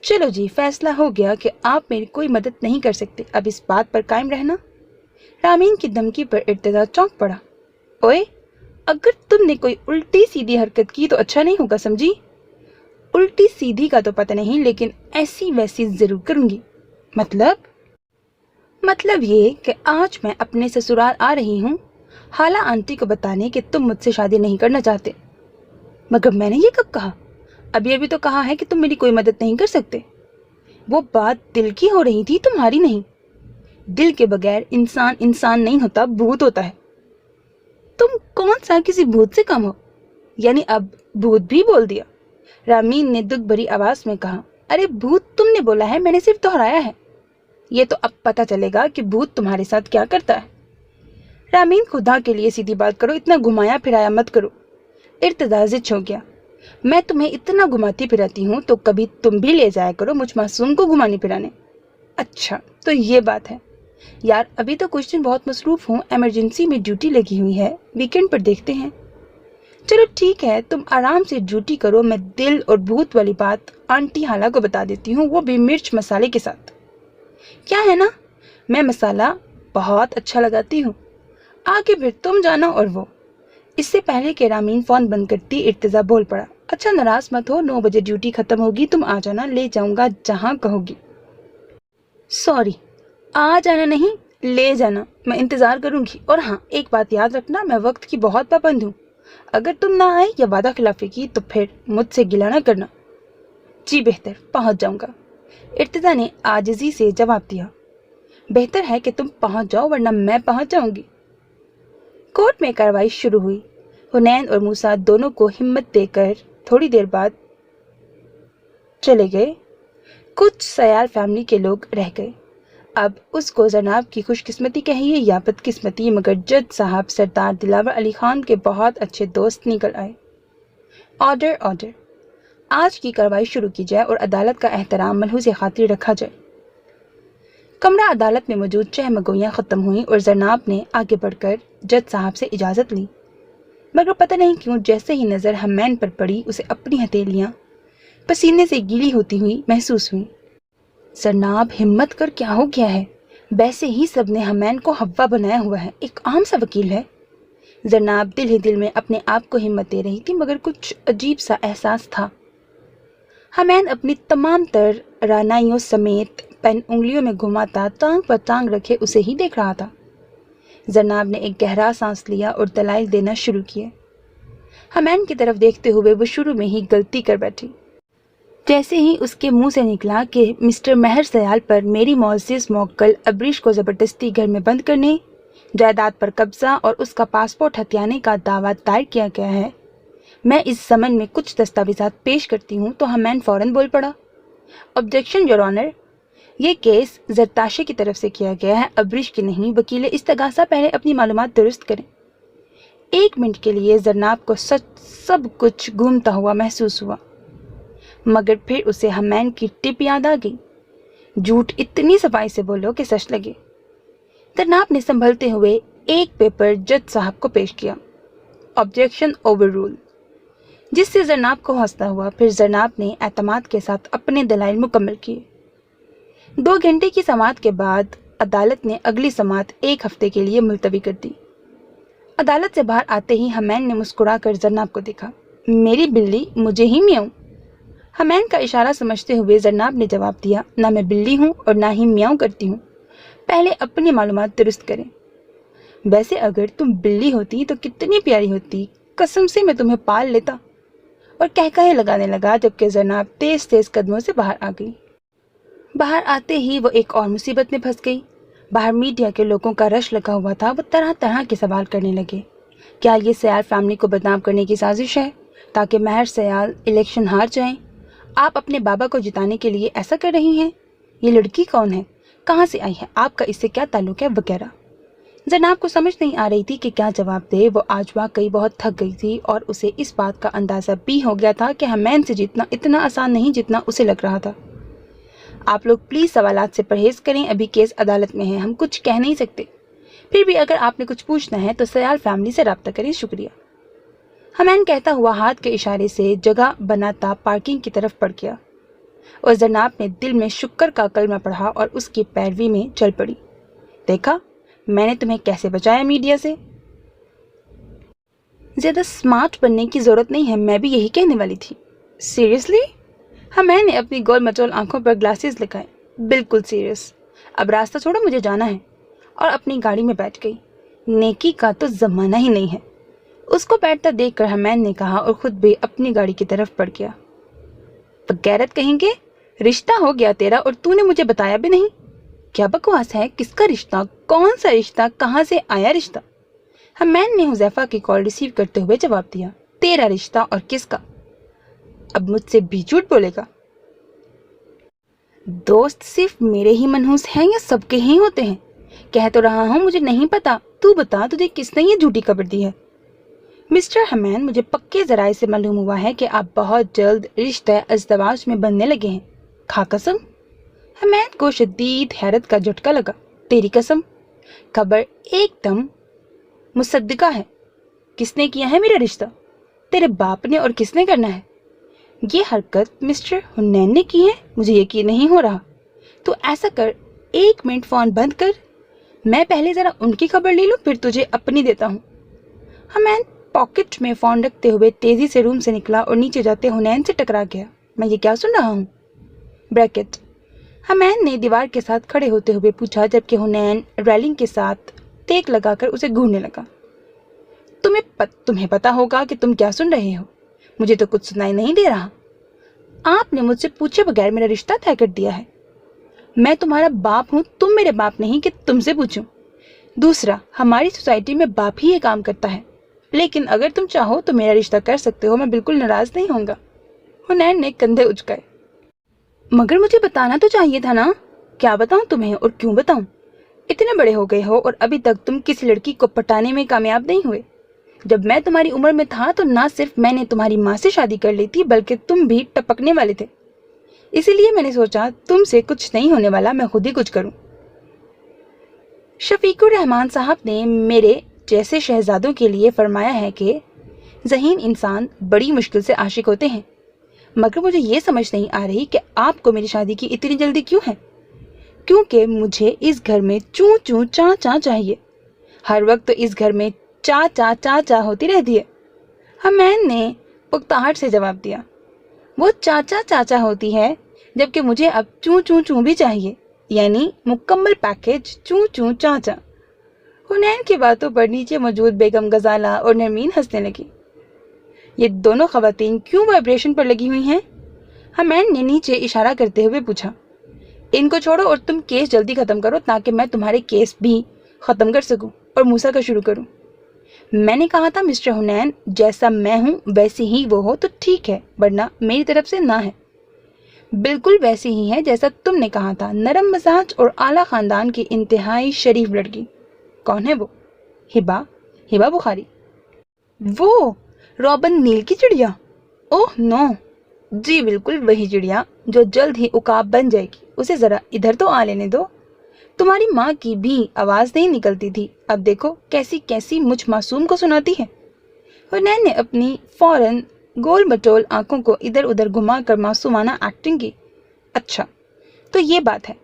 چلو جی، فیصلہ ہو گیا کہ آپ میری کوئی مدد نہیں کر سکتے، اب اس بات پر قائم رہنا۔ رامین کی دھمکی پر ارتضیٰ چونک پڑا۔ اوئے، اگر تم نے کوئی الٹی سیدھی حرکت کی تو اچھا نہیں ہوگا، سمجھی؟ الٹی سیدھی کا تو پتہ نہیں، لیکن ایسی ویسی ضرور کروں گی۔ مطلب یہ کہ آج میں اپنے سسرال آ رہی ہوں خالہ آنٹی کو بتانے کہ تم مجھ سے شادی نہیں کرنا چاہتے۔ مگر میں نے یہ کب کہا؟ ابھی تو کہا ہے کہ تم میری کوئی مدد نہیں کر سکتے۔ وہ بات دل کی ہو رہی تھی، تمہاری نہیں۔ دل کے بغیر انسان نہیں ہوتا، بھوت ہوتا ہے۔ تم کون سا کسی بھوت سے کم ہو؟ یعنی اب بھوت بھی بول دیا؟ رامین نے دکھ بھری آواز میں کہا۔ ارے بھوت تم نے بولا ہے، میں نے صرف دہرایا ہے۔ یہ تو اب پتہ چلے گا کہ بھوت تمہارے ساتھ کیا کرتا ہے۔ رامین، خدا کے لیے سیدھی بات کرو، اتنا گھمایا پھرایا مت کرو۔ ارتضیٰ ضد ہو گیا۔ میں تمہیں اتنا گھماتی پھراتی ہوں تو کبھی تم بھی لے جایا کرو مجھ معصوم کو گھمانے پھرانے۔ اچھا تو یہ بات ہے۔ یار ابھی تو کچھ دن بہت مصروف ہوں، ایمرجنسی میں ڈیوٹی لگی ہوئی ہے، ویکینڈ پر دیکھتے ہیں۔ چلو ٹھیک ہے، تم آرام سے ڈیوٹی کرو، میں دل اور بھوت والی بات آنٹی خالہ کو بتا دیتی ہوں، وہ بھی مرچ مسالے کے ساتھ۔ کیا ہے نا، میں مسالہ بہت اچھا لگاتی ہوں، آگے پھر تم جانا اور وہ۔ اس سے پہلے کہ رامین فون بند کرتی، ارتضیٰ بول پڑا۔ اچھا ناراض مت ہو، 9 بجے ڈیوٹی ختم ہوگی، تم آ جانا، لے جاؤں گا جہاں کہو گی۔ سوری، آ جانا نہیں، لے جانا، میں انتظار کروں گی۔ اور ہاں ایک بات یاد رکھنا، میں وقت کی بہت پابند ہوں، اگر تم نہ آئے یا وعدہ خلافی کی تو پھر مجھ سے گلہ نہ کرنا۔ جی بہتر، پہنچ جاؤں گا، ارتضیٰ نے عاجزی سے جواب دیا۔ بہتر ہے کہ تم پہنچ جاؤ ورنہ میں پہنچ جاؤں گی۔ کورٹ میں کارروائی شروع ہوئی۔ حنین اور موسیٰ دونوں کو ہمت دے کر تھوڑی دیر بعد چلے گئے۔ کچھ سیال فیملی کے لوگ رہ گئے۔ اب اس کو جناب کی خوش قسمتی کہیے یا بد قسمتی، مگر جج صاحب سردار دلاور علی خان کے بہت اچھے دوست نکل آئے۔ آرڈر، آج کی کارروائی شروع کی جائے اور عدالت کا احترام ملحوظ خاطر رکھا جائے۔ کمرہ عدالت میں موجود چہمگوئیاں ختم ہوئیں اور زرناب نے آگے بڑھ کر جج صاحب سے اجازت لی، مگر پتہ نہیں کیوں جیسے ہی نظر حمین پر پڑی اسے اپنی ہتھیلیاں پسینے سے گیلی ہوتی ہوئی محسوس ہوئی۔ زرناب ہمت کر، کیا ہو گیا ہے؟ वैसे ही सब ने हमैन को हव्वा बनाया हुआ है, एक आम सा वकील है। जरनाब दिल ही दिल में अपने आप को हिम्मत दे रही थी, मगर कुछ अजीब सा एहसास था। हमैन अपनी तमाम तर रानाइयों समेत पेन उंगलियों में घुमाता टांग पर टांग रखे उसे ही देख रहा था। जरनाब ने एक गहरा सांस लिया और दलाइल देना शुरू किए। हमैन की तरफ देखते हुए वो शुरू में ही गलती कर बैठी। जैसे ही उसके मुंह से निकला कि मिस्टर महर सयाल पर मेरी मोअज़्ज़िज़ मोक्कल अबरीश को ज़बरदस्ती घर में बंद करने, जायदाद पर कब्जा और उसका पासपोर्ट हथियाने का दावा दायर किया गया है, मैं इस समन में कुछ दस्तावेज़ात पेश करती हूँ, तो हमैन फ़ौरन बोल पड़ा। ऑब्जेक्शन योर ऑनर, ये केस ज़रताशी की तरफ से किया गया है, अबरीश की नहीं। वकील इस्तगासा पहले अपनी मालूमात दुरुस्त करें। 1 मिनट के लिए जरनाब को सब कुछ घूमता हुआ महसूस हुआ, मगर फिर उसे हमैन की टिप याद आ गई। झूठ इतनी सफाई से बोलो कि सच लगे। जरनाब ने संभलते हुए एक पेपर जज साहब को पेश किया। ऑब्जेक्शन ओवररूल, जिससे जरनाब को हौसला हुआ। फिर जरनाब ने एतमाद के साथ अपने दलाइल मुकम्मल किए। 2 घंटे की समाअत के बाद अदालत ने अगली समाअत 1 हफ्ते के लिए मुलतवी कर दी। अदालत से बाहर आते ही हमैन ने मुस्कुराकर जरनाब को देखा। मेरी बिल्ली, मुझे ही म्याऊं। हमैन का इशारा समझते हुए जरनाब ने जवाब दिया, ना मैं बिल्ली हूँ और ना ही म्याऊं करती हूँ। पहले अपनी मालूमात दुरुस्त करें। वैसे अगर तुम बिल्ली होती तो कितनी प्यारी होती, कसम से मैं तुम्हें पाल लेता। और कहकहे लगाने लगा, जबकि जरनाब तेज तेज कदमों से बाहर आ गई। बाहर आते ही वो एक और मुसीबत में फंस गई। बाहर मीडिया के लोगों का रश लगा हुआ था। वो तरह तरह के सवाल करने लगे। क्या ये सयाल फैमिली को बदनाम करने की साजिश है ताकि महर सयाल इलेक्शन हार जाएं? आप अपने बाबा को जिताने के लिए ऐसा कर रही हैं? ये लड़की कौन है, कहाँ से आई है, आपका इससे क्या ताल्लुक है, वगैरह। जनाब को समझ नहीं आ रही थी कि क्या जवाब दे। वो आज वाकई बहुत थक गई थी और उसे इस बात का अंदाज़ा भी हो गया था कि हमैन से जीतना इतना आसान नहीं जितना उसे लग रहा था। आप लोग प्लीज़ सवालात से परहेज़ करें, अभी केस अदालत में है, हम कुछ कह नहीं सकते। फिर भी अगर आपने कुछ पूछना है तो सयाल फैमिली से रब्ता करें, शुक्रिया। हमैन कहता हुआ हाथ के इशारे से जगह बनाता पार्किंग की तरफ बढ़ गया और जनाब ने दिल में शुक्र का कलमा पढ़ा और उसकी पैरवी में चल पड़ी। देखा, मैंने तुम्हें कैसे बचाया मीडिया से। ज़्यादा स्मार्ट बनने की ज़रूरत नहीं है, मैं भी यही कहने वाली थी। सीरियसली? हमैन ने अपनी गोल मटोल आंखों पर ग्लासेस लगाए। बिल्कुल सीरियस। अब रास्ता छोड़ो, मुझे जाना है। और अपनी गाड़ी में बैठ गई। नेकी का तो ज़माना ही नहीं है। उसको बैठता देखकर हमैन ने कहा और ख़ुद भी अपनी गाड़ी की तरफ बढ़ गया। बगैरत कहेंगे, रिश्ता हो गया तेरा और तूने मुझे बताया भी नहीं। क्या बकवास है, किसका रिश्ता, कौन सा रिश्ता, कहाँ से आया रिश्ता? हमैन ने हुज़ैफा की कॉल रिसीव करते हुए जवाब दिया, तेरा रिश्ता और किसका? अब मुझसे भी झूठ बोलेगा? दोस्त सिर्फ मेरे ही मनहूस हैं या सबके ही होते हैं? कह तो रहा हूँ मुझे नहीं पता, तू बता तुझे किसने ये झूठी खबर दी है? मिस्टर हमैन, मुझे पक्के ज़राए से मालूम हुआ है कि आप बहुत जल्द रिश्ता अज़दवाज में बनने लगे हैं। खा कसम? हमैन को शदीद हैरत का झटका लगा। तेरी कसम? खबर एकदम मुसद्दिका है। किसने किया है मेरा रिश्ता? तेरे बाप ने, और किसने करना है? ये हरकत मिस्टर हुनैन ने की है? मुझे यकीन नहीं हो रहा। तो ऐसा कर, 1 मिनट फ़ोन बंद कर, मैं पहले ज़रा उनकी खबर ले लूँ, फिर तुझे अपनी देता हूँ। हमैन पॉकेट में फ़ोन रखते हुए तेज़ी से रूम से निकला और नीचे जाते हुनैन से टकरा गया। मैं ये क्या सुन रहा हूँ? ब्रैकेट। हमैन ने दीवार के साथ खड़े होते हुए पूछा, जबकि हुनैन रेलिंग के साथ टेक लगाकर उसे घूरने लगा। तुम्हें पता होगा कि तुम क्या सुन रहे हो। मुझे तो कुछ सुनाई नहीं दे रहा। आपने मुझसे पूछे बगैर मेरा रिश्ता तय कर दिया है। मैं तुम्हारा बाप हूँ, तुम मेरे बाप नहीं कि तुमसे पूछूं। दूसरा, हमारी सोसाइटी में बाप ही ये काम करता है, लेकिन अगर तुम चाहो तो मेरा रिश्ता कर सकते हो, मैं बिल्कुल नाराज़ नहीं होऊंगा। हुनैन ने कंधे उचकाए। मगर मुझे बताना तो चाहिए था ना। क्या बताऊं तुम्हें और क्यों बताऊं? इतने बड़े हो गए हो और अभी तक तुम किसी लड़की को पटाने में कामयाब नहीं हुए। जब मैं तुम्हारी उम्र में था तो ना सिर्फ मैंने तुम्हारी माँ से शादी कर ली थी, बल्कि तुम भी टपकने वाले थे। इसीलिए मैंने सोचा तुमसे कुछ नहीं होने वाला, मैं खुद ही कुछ करूं। शफीकुर रहमान साहब ने मेरे जैसे शहजादों के लिए फरमाया है कि ज़हीन इंसान बड़ी मुश्किल से आशिक होते हैं। मगर मुझे ये समझ नहीं आ रही कि आपको मेरी शादी की इतनी जल्दी क्यों है। کیونکہ مجھے اس گھر میں چوں چوں چاں چاں چاہیے. ہر وقت تو اس گھر میں چا چا چا چا ہوتی رہتی ہے. حمین نے پختہٹ سے جواب دیا. وہ چاچا چاچا ہوتی ہے جبکہ مجھے اب چوں چوں چوں بھی چاہیے، یعنی مکمل پیکج چوں چوں چاچا. حنین کی باتوں پر نیچے موجود بیگم غزالہ اور نرمین ہنسنے لگی. یہ دونوں خواتین کیوں وائبریشن پر لگی ہوئی ہیں؟ حمین نے نیچے اشارہ کرتے ہوئے پوچھا. ان کو چھوڑو اور تم کیس جلدی ختم کرو تاکہ میں تمہارے کیس بھی ختم کر سکوں اور موسیٰ کا شروع کروں. میں نے کہا تھا مسٹر حنین، جیسا میں ہوں ویسی ہی وہ ہو تو ٹھیک ہے، ورنہ میری طرف سے نہ ہے. بالکل ویسی ہی ہے جیسا تم نے کہا تھا، نرم مزاج اور اعلیٰ خاندان کی انتہائی شریف لڑکی. کون ہے وہ؟ ہبا بخاری. وہ رابن نیل کی چڑیا؟ اوہ نو، جی بالکل وہی چڑیا جو جلد ہی عقاب بن جائے گی. اسے ذرا ادھر تو آ لینے دو. تمہاری ماں کی بھی آواز نہیں نکلتی تھی، اب دیکھو کیسی کیسی مجھ معصوم کو سناتی ہے. حنین نے اپنی فوراً گول مٹول آنکھوں کو ادھر ادھر گھما کر معصومانہ ایکٹنگ کی. اچھا تو یہ بات ہے،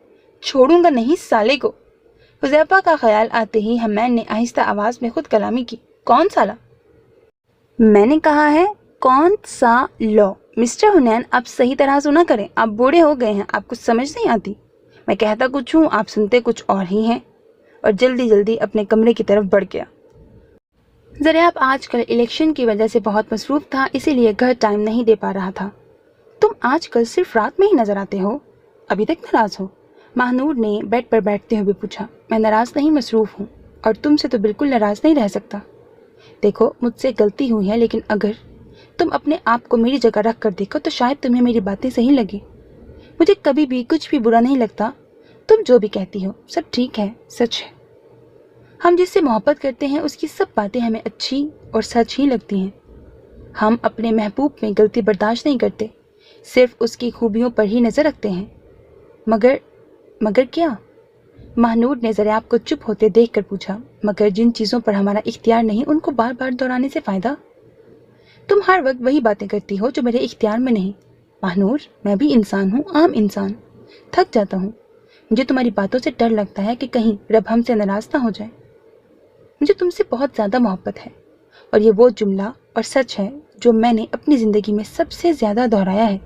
چھوڑوں گا نہیں سالے کو. حذیفہ کا خیال آتے ہی حمین نے آہستہ آواز میں خود کلامی کی. کون سالہ؟ میں نے کہا ہے کون سا لو. مسٹر حنین آپ صحیح طرح سنا کریں، آپ بوڑھے ہو گئے ہیں، آپ کچھ سمجھ نہیں آتی. میں کہتا کچھ ہوں، آپ سنتے کچھ اور ہی ہیں. اور جلدی جلدی اپنے کمرے کی طرف بڑھ گیا. ذرا آپ آج کل الیکشن کی وجہ سے بہت مصروف تھا، اسی لیے گھر ٹائم نہیں دے پا رہا تھا. تم آج کل صرف رات میں ہی نظر آتے ہو، ابھی تک ناراض ہو؟ ماہنور نے بیڈ پر بیٹھتے ہوئے پوچھا. میں ناراض نہیں، مصروف ہوں، اور تم سے تو بالکل ناراض نہیں رہ سکتا. دیکھو مجھ سے غلطی ہوئی ہے، لیکن اگر تم اپنے آپ کو میری جگہ رکھ کر دیکھو تو شاید تمہیں میری باتیں صحیح لگیں. مجھے کبھی بھی کچھ بھی برا نہیں لگتا. تم جو بھی کہتی ہو سب ٹھیک ہے، سچ ہے. ہم جس سے محبت کرتے ہیں اس کی سب باتیں ہمیں اچھی اور سچ ہی لگتی ہیں. ہم اپنے محبوب میں غلطی برداشت نہیں کرتے، صرف اس کی خوبیوں پر ہی نظر رکھتے ہیں. مگر کیا؟ ماہنور نے ذرا آپ کو چپ ہوتے دیکھ کر پوچھا. مگر جن چیزوں پر ہمارا اختیار نہیں ان کو بار بار دہرانے سے فائدہ؟ تم ہر وقت وہی باتیں کرتی ہو جو میرے اختیار میں نہیں. ماہنور میں بھی انسان ہوں، عام انسان. تھک جاتا ہوں. مجھے تمہاری باتوں سے ڈر لگتا ہے کہ کہیں رب ہم سے ناراض نہ ہو جائے. مجھے تم سے بہت زیادہ محبت ہے، اور یہ وہ جملہ اور سچ ہے جو میں نے اپنی زندگی میں سب سے زیادہ دہرایا ہے.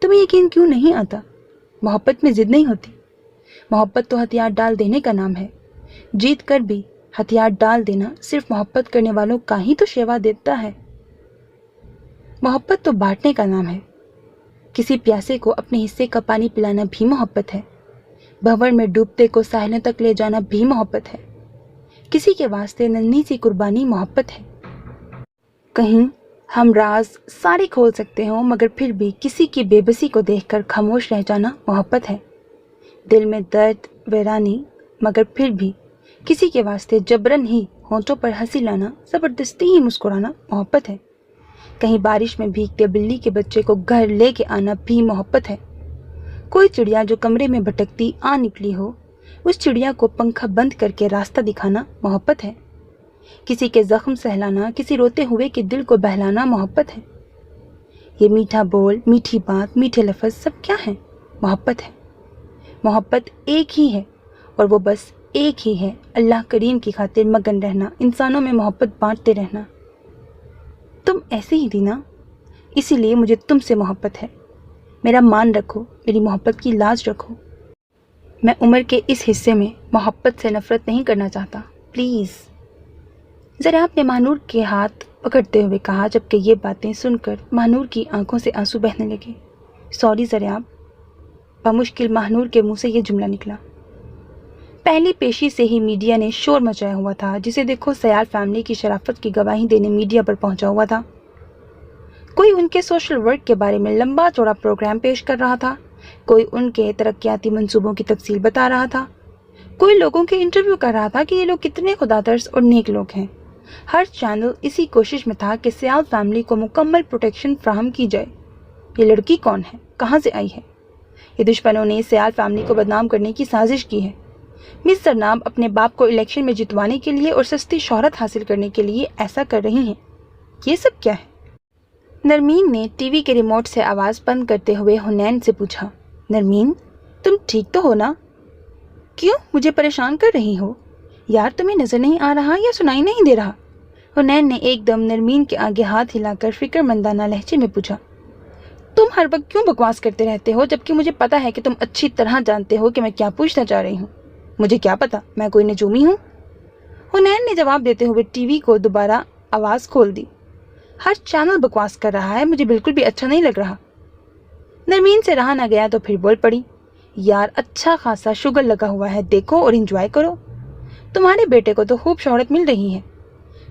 تمہیں یقین کیوں نہیں آتا؟ محبت میں ضد نہیں ہوتی. محبت تو ہتھیار ڈال دینے کا نام ہے. جیت کر بھی ہتھیار ڈال دینا صرف محبت کرنے والوں کا ہی تو شیوا دیتا ہے. محبت تو بانٹنے کا نام ہے. کسی پیاسے کو اپنے حصے کا پانی پلانا بھی محبت ہے. بھنور میں ڈوبتے کو ساحلوں تک لے جانا بھی محبت ہے. کسی کے واسطے ننھی سی قربانی محبت ہے. کہیں ہم راز سارے کھول سکتے ہوں مگر پھر بھی کسی کی بے بسی کو دیکھ کر خاموش رہ جانا محبت ہے. دل میں درد ویرانی مگر پھر بھی کسی کے واسطے جبرن ہی ہونٹوں پر ہنسی لانا، زبردستی ہی مسکرانا محبت ہے. کہیں بارش میں بھیگتے بلی کے بچے کو گھر لے کے آنا بھی محبت ہے. کوئی چڑیا جو کمرے میں بھٹکتی آ نکلی ہو، اس چڑیا کو پنکھا بند کر کے راستہ دکھانا محبت ہے. کسی کے زخم سہلانا، کسی روتے ہوئے کے دل کو بہلانا محبت ہے. یہ میٹھا بول، میٹھی بات، میٹھے لفظ سب کیا ہیں؟ محبت ہے. محبت ایک ہی ہے اور وہ بس ایک ہی ہے، اللہ کریم کی خاطر مگن رہنا، انسانوں میں محبت بانٹتے رہنا. تم ایسے ہی تھی نا، اسی لیے مجھے تم سے محبت ہے. میرا مان رکھو، میری محبت کی لاج رکھو. میں عمر کے اس حصے میں محبت سے نفرت نہیں کرنا چاہتا، پلیز. ذرا آپ نے ماہنور کے ہاتھ پکڑتے ہوئے کہا، جبکہ یہ باتیں سن کر ماہنور کی آنکھوں سے آنسو بہنے لگے. سوری ذرا آپ. بمشکل ماہنور کے منہ سے یہ جملہ نکلا. پہلی پیشی سے ہی میڈیا نے شور مچایا ہوا تھا، جسے دیکھو سیال فیملی کی شرافت کی گواہی دینے میڈیا پر پہنچا ہوا تھا. کوئی ان کے سوشل ورک کے بارے میں لمبا چوڑا پروگرام پیش کر رہا تھا، کوئی ان کے ترقیاتی منصوبوں کی تفصیل بتا رہا تھا، کوئی لوگوں کے انٹرویو کر رہا تھا کہ یہ لوگ کتنے خدا ترس اور نیک لوگ ہیں. ہر چینل اسی کوشش میں تھا کہ سیال فیملی کو مکمل پروٹیکشن فراہم کی جائے. یہ لڑکی کون ہے؟ کہاں سے آئی ہے؟ یہ دشمنوں نے سیال فیملی کو بدنام کرنے کی سازش کی ہے. مس زرناب اپنے باپ کو الیکشن میں جتوانے کے لیے اور سستی شہرت حاصل کرنے کے لیے ایسا کر رہی ہیں. یہ سب کیا ہے؟ نرمین نے ٹی وی کے ریموٹ سے آواز بند کرتے ہوئے حنین سے پوچھا. نرمین تم ٹھیک تو ہو نا؟ کیوں مجھے پریشان کر رہی ہو؟ یار تمہیں نظر نہیں آ رہا یا سنائی نہیں دے رہا؟ حنین نے ایک دم نرمین کے آگے ہاتھ ہلا کر فکر مندانہ لہجے میں پوچھا۔ تم ہر وقت کیوں بکواس کرتے رہتے ہو جبکہ مجھے پتا ہے کہ تم اچھی طرح جانتے ہو کہ میں کیا پوچھنا چاہ رہی ہوں۔ مجھے کیا پتا، میں کوئی نجومی ہوں؟ حنین نے جواب دیتے ہوئے ٹی وی کو دوبارہ آواز کھول دی۔ ہر چینل بکواس کر رہا ہے، مجھے بالکل بھی اچھا نہیں لگ رہا۔ نرمین سے رہا نہ گیا تو پھر بول پڑی، یار اچھا خاصا شوگر لگا ہوا ہے، دیکھو اور انجوائے کرو، تمہارے بیٹے کو تو خوب شہرت مل رہی ہے۔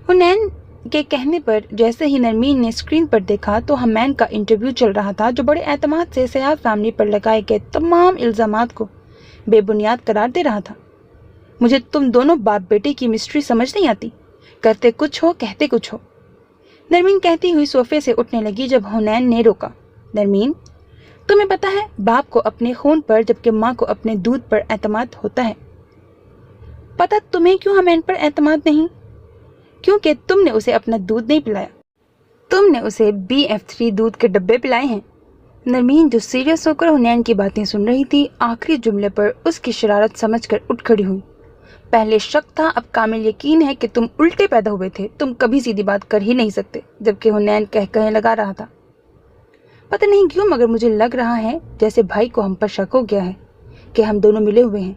حنین کے کہنے پر جیسے ہی نرمین نے اسکرین پر دیکھا تو حمین کا انٹرویو چل رہا تھا، جو بڑے اعتماد سے سیاح فیملی پر لگائے گئے تمام الزامات کو بے بنیاد قرار دے رہا تھا۔ مجھے تم دونوں باپ بیٹے کی مسٹری سمجھ نہیں آتی، کرتے کچھ ہو کہتے کچھ ہو، نرمین کہتی ہوئی صوفے سے اٹھنے لگی جب حنین نے روکا۔ نرمین، تمہیں پتا ہے باپ کو اپنے خون پر جبکہ ماں کو اپنے دودھ پر اعتماد ہوتا ہے۔ پتا تمہیں کیوں حمین پر اعتماد نہیں؟ کیونکہ تم نے اسے اپنا دودھ نہیں پلایا، تم نے اسے BF3 دودھ کے ڈبے پلائے ہیں۔ نرمین جو سیریس ہو کر حنین کی باتیں سن رہی تھی، آخری جملے پر اس کی شرارت سمجھ کر اٹھ کھڑی ہوئی۔ پہلے شک تھا، اب کامل یقین ہے کہ تم الٹے پیدا ہوئے تھے، تم کبھی سیدھی بات کر ہی نہیں سکتے، جبکہ حنین کہنے لگا رہا تھا۔ پتہ نہیں کیوں مگر مجھے لگ رہا ہے جیسے بھائی کو ہم پر شک ہو گیا ہے کہ ہم دونوں ملے ہوئے ہیں۔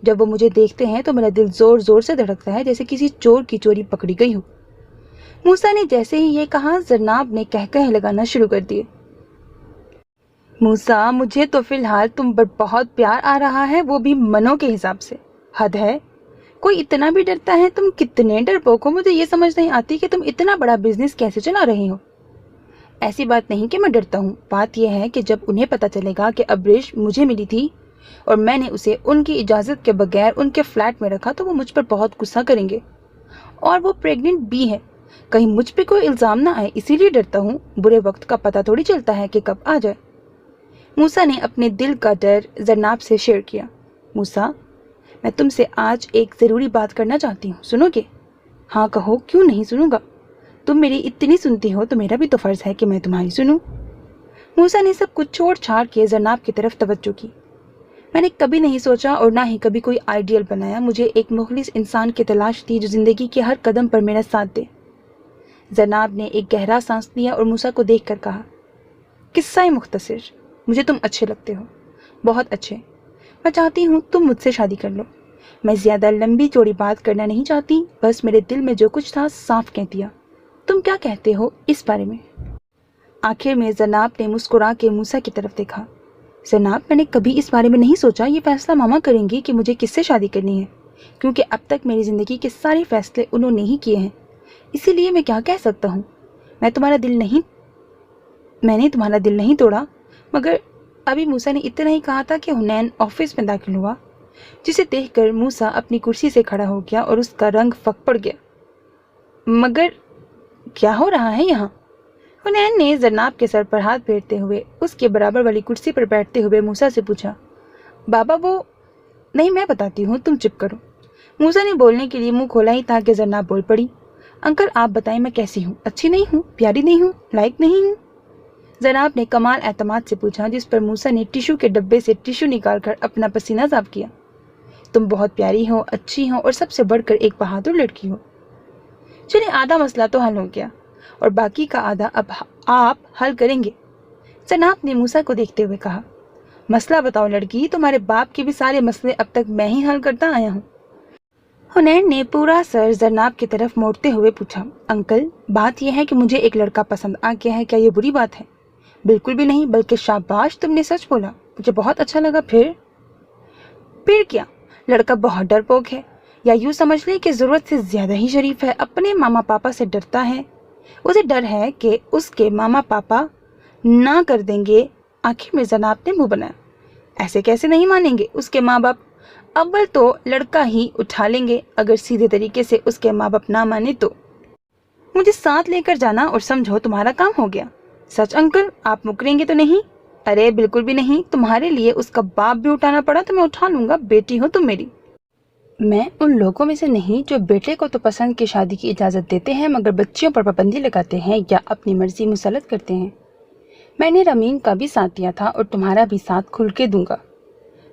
جب وہ مجھے دیکھتے ہیں تو میرا دل زور زور سے دھڑکتا ہے جیسے کسی چور کی چوری پکڑی گئی ہو۔ موسیٰ نے جیسے ہی یہ کہا، زرناب نے کہے لگانا شروع کر دیے۔ موسیٰ، مجھے تو فی الحال تم پر بہت پیار آ رہا ہے، وہ بھی منوں کے حساب سے۔ حد ہے، کوئی اتنا بھی ڈرتا ہے؟ تم کتنے ڈرپوک ہو، مجھے یہ سمجھ نہیں آتی کہ تم اتنا بڑا بزنس کیسے چلا رہے ہو۔ ایسی بات نہیں کہ میں ڈرتا ہوں، بات یہ ہے کہ جب انہیں پتہ چلے گا کہ ابریش مجھے ملی تھی اور میں نے اسے ان کی اجازت کے بغیر ان کے فلیٹ میں رکھا تو وہ مجھ پر بہت غصہ کریں گے، اور وہ پریگننٹ بھی ہے، کہیں مجھ پہ کوئی الزام نہ آئے، اسی لیے ڈرتا ہوں۔ برے وقت کا پتہ تھوڑی چلتا ہے کہ کب آ جائے۔ موسیٰ نے اپنے دل کا ڈر زرناب سے شیئر کیا۔ موسیٰ، میں تم سے آج ایک ضروری بات کرنا چاہتی ہوں، سنو گے؟ ہاں کہو، کیوں نہیں سنوں گا، تم میری اتنی سنتی ہو تو میرا بھی تو فرض ہے کہ میں تمہاری سنوں۔ موسیٰ نے سب کچھ چھوڑ چھاڑ کے زرناب کی طرف توجہ کی۔ میں نے کبھی نہیں سوچا اور نہ ہی کبھی کوئی آئیڈیل بنایا، مجھے ایک مخلص انسان کی تلاش تھی جو زندگی کے ہر قدم پر میرا ساتھ دے۔ زرناب نے ایک گہرا سانس لیا اور موسیٰ کو دیکھ کر کہا، قصہ مختصر، مجھے تم اچھے لگتے ہو، بہت اچھے، میں چاہتی ہوں تم مجھ سے شادی کر لو۔ میں زیادہ لمبی چوڑی بات کرنا نہیں چاہتی، بس میرے دل میں جو کچھ تھا صاف کہہ دیا۔ تم کیا کہتے ہو اس بارے میں؟ آخر میں زرناب نے مسکرا کے موسیٰ کی طرف دیکھا۔ زرناب، میں نے کبھی اس بارے میں نہیں سوچا، یہ فیصلہ ماما کریں گی کہ مجھے کس سے شادی کرنی ہے، کیونکہ اب تک میری زندگی کے سارے فیصلے انہوں نے ہی کیے ہیں، اسی لیے میں کیا کہہ سکتا ہوں۔ میں نے تمہارا دل نہیں توڑا، مگر ابھی موسیٰ نے اتنا ہی کہا تھا کہ حنین آفس میں داخل ہوا، جسے دیکھ کر موسیٰ اپنی کرسی سے کھڑا ہو گیا اور اس کا رنگ فک پڑ گیا۔ مگر کیا ہو رہا ہے یہاں؟ حنین نے زرناب کے سر پر ہاتھ پھیرتے ہوئے اس کے برابر والی کرسی پر بیٹھتے ہوئے موسیٰ سے پوچھا۔ بابا وہ نہیں، میں بتاتی ہوں، تم چپ کرو۔ موسیٰ نے بولنے کے لیے منہ کھولا ہی تھا کہ زرناب بول پڑی۔ انکل آپ بتائیں میں کیسی ہوں، اچھی نہیں ہوں، پیاری نہیں ہوں، لائق نہیں ہوں؟ زرناب نے کمال اعتماد سے پوچھا، جس پر موسیٰ نے ٹیشو کے ڈبے سے ٹیشو نکال کر اپنا پسینہ صاف کیا۔ تم بہت پیاری ہو، اچھی ہو اور سب سے بڑھ کر ایک بہادر لڑکی ہو۔ چلیں آدھا مسئلہ تو حل ہو گیا اور باقی کا آدھا اب آپ حل کریں گے، زرناب نے موسیٰ کو دیکھتے ہوئے کہا۔ مسئلہ بتاؤ لڑکی، تمہارے باپ کے بھی سارے مسئلے اب تک میں ہی حل کرتا آیا ہوں۔ حنین نے پورا سر زرناب کی طرف موڑتے ہوئے پوچھا۔ انکل بات یہ ہے کہ مجھے ایک لڑکا پسند آ گیا ہے، کیا یہ بری بات ہے؟ بالکل بھی نہیں، بلکہ شاباش، تم نے سچ بولا، مجھے بہت اچھا لگا۔ پھر کیا؟ لڑکا بہت ڈرپوک ہے، یا یوں سمجھ لیں کہ ضرورت سے زیادہ ہی شریف ہے، اپنے ماما پاپا سے ڈرتا ہے، اسے ڈر ہے کہ اس کے ماما پاپا نہ کر دیں گے۔ آخر میں زرناب نے منہ بنایا۔ ایسے کیسے نہیں مانیں گے؟ اس کے ماں باپ اول تو لڑکا ہی اٹھا لیں گے، اگر سیدھے طریقے سے اس کے ماں باپ نہ مانے تو مجھے ساتھ لے کر جانا اور سمجھو تمہارا کام ہو گیا۔ سچ انکل، آپ مکریں گے تو نہیں؟ ارے بالکل بھی نہیں، تمہارے لیے اس کا باپ بھی اٹھانا پڑا تو میں اٹھا لوں گا، بیٹی ہو تم میری۔ میں ان لوگوں میں سے نہیں جو بیٹے کو تو پسند کی شادی کی اجازت دیتے ہیں مگر بچیوں پر پابندی لگاتے ہیں یا اپنی مرضی مسلط کرتے ہیں۔ میں نے رامین کا بھی ساتھ دیا تھا اور تمہارا بھی ساتھ کھل کے دوں گا۔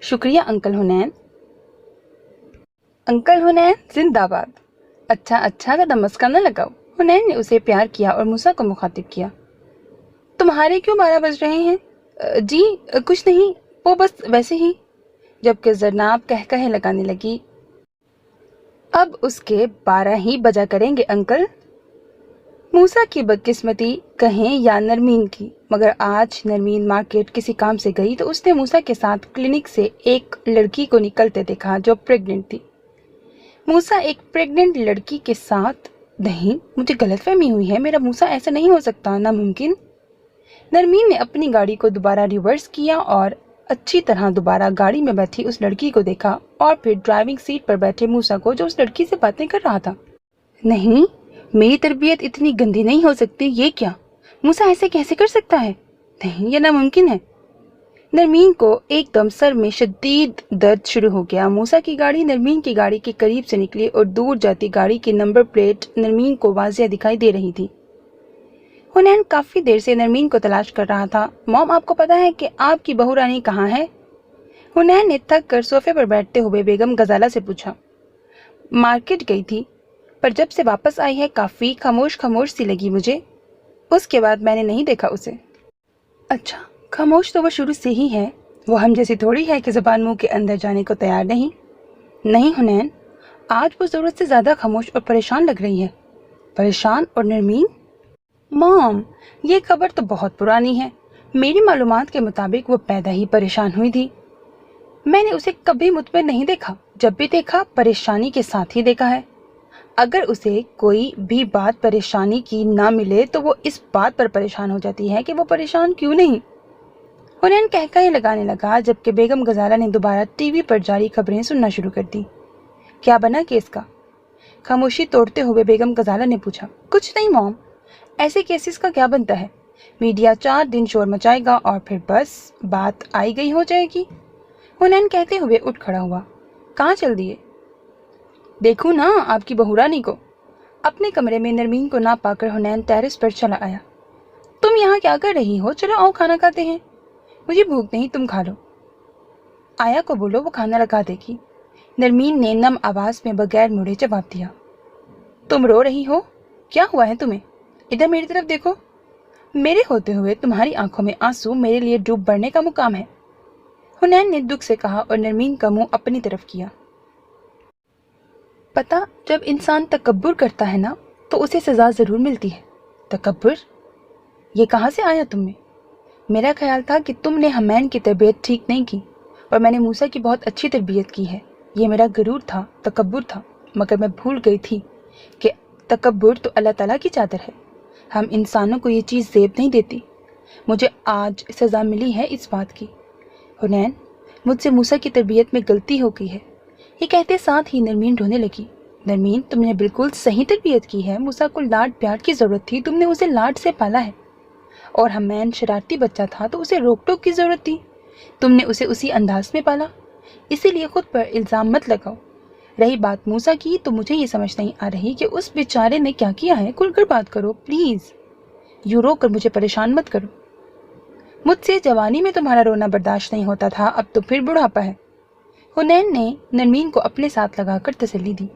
شکریہ انکل حنین۔ अंकल हुनैन जिंदाबाद। अच्छा अच्छा, ज़्यादा मस्का न लगाओ। हुनैन ने उसे प्यार किया और मूसा को मुखातिब किया। तुम्हारे क्यों 12 बज रहे हैं? जी कुछ नहीं, वो बस वैसे ही। जबकि जरनाब कहकहे लगाने लगी। अब उसके 12 ही बजा करेंगे अंकल। मूसा की बदकिस्मती कहें या नरमीन की, मगर आज नरमीन मार्केट किसी काम से गई तो उसने मूसा के साथ क्लिनिक से एक लड़की को निकलते देखा जो प्रेग्नेंट थी। मूसा एक प्रेग्नेंट लड़की के साथ? नहीं, मुझे गलतफहमी हुई है, मेरा मूसा ऐसा नहीं हो सकता, नामुमकिन। नरमीन ने अपनी गाड़ी को दोबारा रिवर्स किया और अच्छी तरह दोबारा गाड़ी में बैठी उस लड़की को देखा और फिर ड्राइविंग सीट पर बैठे मूसा को जो उस लड़की से बातें कर रहा था। नहीं, मेरी तरबियत इतनी गंदी नहीं हो सकती। ये क्या? मूसा ऐसे कैसे कर सकता है? नहीं, ये नामुमकिन है। नरमीन को एकदम सर में शदीद दर्द शुरू हो गया। मूसा की गाड़ी नरमीन की गाड़ी के करीब से निकली और दूर जाती गाड़ी की नंबर प्लेट नरमीन को वाज़िया दिखाई दे रही थी। हुनैन काफ़ी देर से नरमीन को तलाश कर रहा था। मॉम, आपको पता है कि आपकी बहू रानी कहाँ है? हुनैन ने थक कर सोफे पर बैठते हुए बेगम गजाला से पूछा। मार्केट गई थी, पर जब से वापस आई है काफ़ी खामोश खामोश सी लगी मुझे। उसके बाद मैंने नहीं देखा उसे। अच्छा, खामोश तो वो शुरू से ही है। वो हम जैसी थोड़ी है कि ज़बान मुंह के अंदर जाने को तैयार नहीं। नहीं हुनैन, आज वो ज़रूरत से ज़्यादा खामोश और परेशान लग रही है। परेशान? और नरमीन? मॉम, ये खबर तो बहुत पुरानी है। मेरी मालूमात के मुताबिक वो पैदा ही परेशान हुई थी। मैंने उसे कभी मुतमिन नहीं देखा। जब भी देखा परेशानी के साथ ही देखा है। अगर उसे कोई भी बात परेशानी की ना मिले तो वो इस बात पर परेशान हो जाती है कि वो परेशान क्यों नहीं। हुनैन कहकहे लगाने लगा, जबकि बेगम गजाला ने दोबारा टीवी पर जारी खबरें सुनना शुरू कर दी। क्या बना केस का? खामोशी तोड़ते हुए बेगम गजाला ने पूछा। कुछ नहीं मॉम, ऐसे केसेस का क्या बनता है? मीडिया 4 दिन शोर मचाएगा और फिर बस बात आई गई हो जाएगी। हुनैन कहते हुए उठ खड़ा हुआ। कहाँ चल दिए? देखूं ना आपकी बहू रानी को। अपने कमरे में नरमीन को ना पाकर हुनैन टेरेस पर चला आया। तुम यहाँ क्या कर रही हो? चलो आओ खाना खाते हैं। मुझे भूख नहीं, तुम खा लो। आया को बोलो, वो खाना लगा देगी। नरमीन ने नम आवाज में बगैर मुड़े जवाब दिया। तुम रो रही हो? क्या हुआ है तुम्हें? इधर मेरी तरफ देखो। मेरे होते हुए तुम्हारी आंखों में आंसू मेरे लिए डूब बढ़ने का मुकाम है, हुनैन ने दुख से कहा और नरमीन का मुंह अपनी तरफ किया। पता, जब इंसान तकब्बुर करता है ना तो उसे सज़ा ज़रूर मिलती है। तकब्बुर? ये कहाँ से आया तुम में? मेरा ख्याल था कि तुमने हमैन की तरबियत ठीक नहीं की और मैंने मूसा की बहुत अच्छी तरबियत की है। ये मेरा गरूर था, तकब्बुर था, मगर मैं भूल गई थी कि तकब्बुर तो अल्लाह ताला की चादर है। हम इंसानों को ये चीज़ ज़ेब नहीं देती। मुझे आज सज़ा मिली है इस बात की। हुनैन, मुझसे मूसा की तरबियत में गलती हो गई है। ये कहते साथ ही नरमीन रोने लगी। नरमीन, तुमने बिल्कुल सही तरबियत की है। मूसा को लाड प्यार की ज़रूरत थी, तुमने उसे लाड से पाला है। और हमैन शरारती बच्चा था तो उसे रोक टोक की ज़रूरत थी, तुमने उसे उसी अंदाज में पाला। इसीलिए खुद पर इल्ज़ाम मत लगाओ। रही बात मूसा की, तो मुझे ये समझ नहीं आ रही कि उस बेचारे ने क्या किया है। खुलकर बात करो प्लीज़। यूँ रो कर मुझे परेशान मत करो। मुझसे जवानी में तुम्हारा रोना बर्दाश्त नहीं होता था, अब तो फिर बुढ़ापा है। हुनैन ने नरमीन को अपने साथ लगाकर तसल्ली दी।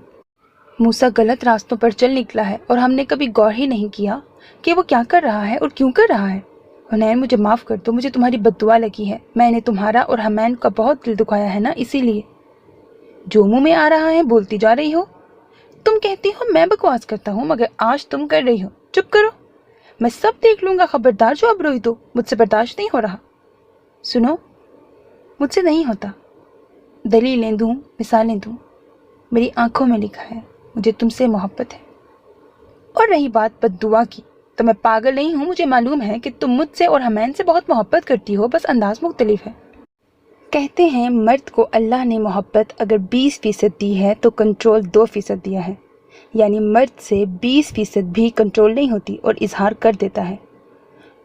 मूसा गलत रास्तों पर चल निकला है और हमने कभी गौर ही नहीं किया कि वो क्या कर रहा है और क्यों कर रहा है। हुनैन, मुझे माफ़ कर दो, मुझे तुम्हारी बद्दुआ लगी है। मैंने तुम्हारा और हमैन का बहुत दिल दुखाया है ना, इसीलिए। जो मुंह में आ रहा है बोलती जा रही हो। तुम कहती हो मैं बकवास करता हूँ, मगर आज तुम कर रही हो। चुप करो, मैं सब देख लूँगा। खबरदार जो अब रोई तो, मुझसे बर्दाश्त नहीं हो रहा। सुनो, मुझसे नहीं होता। दलीलें दूँ, मिसालें दूँ, मेरी आंखों में लिखा है मुझे तुमसे मोहब्बत है। और रही बात बद्दुआ की, तो मैं पागल नहीं हूँ। मुझे मालूम है कि तुम मुझसे और हमैन से बहुत मोहब्बत करती हो, बस अंदाज मुख्तलिफ है। कहते हैं मर्द को अल्लाह ने मोहब्बत अगर 20% दी है तो कंट्रोल 2% दिया है, यानी मर्द से 20% भी कंट्रोल नहीं होती और इजहार कर देता है।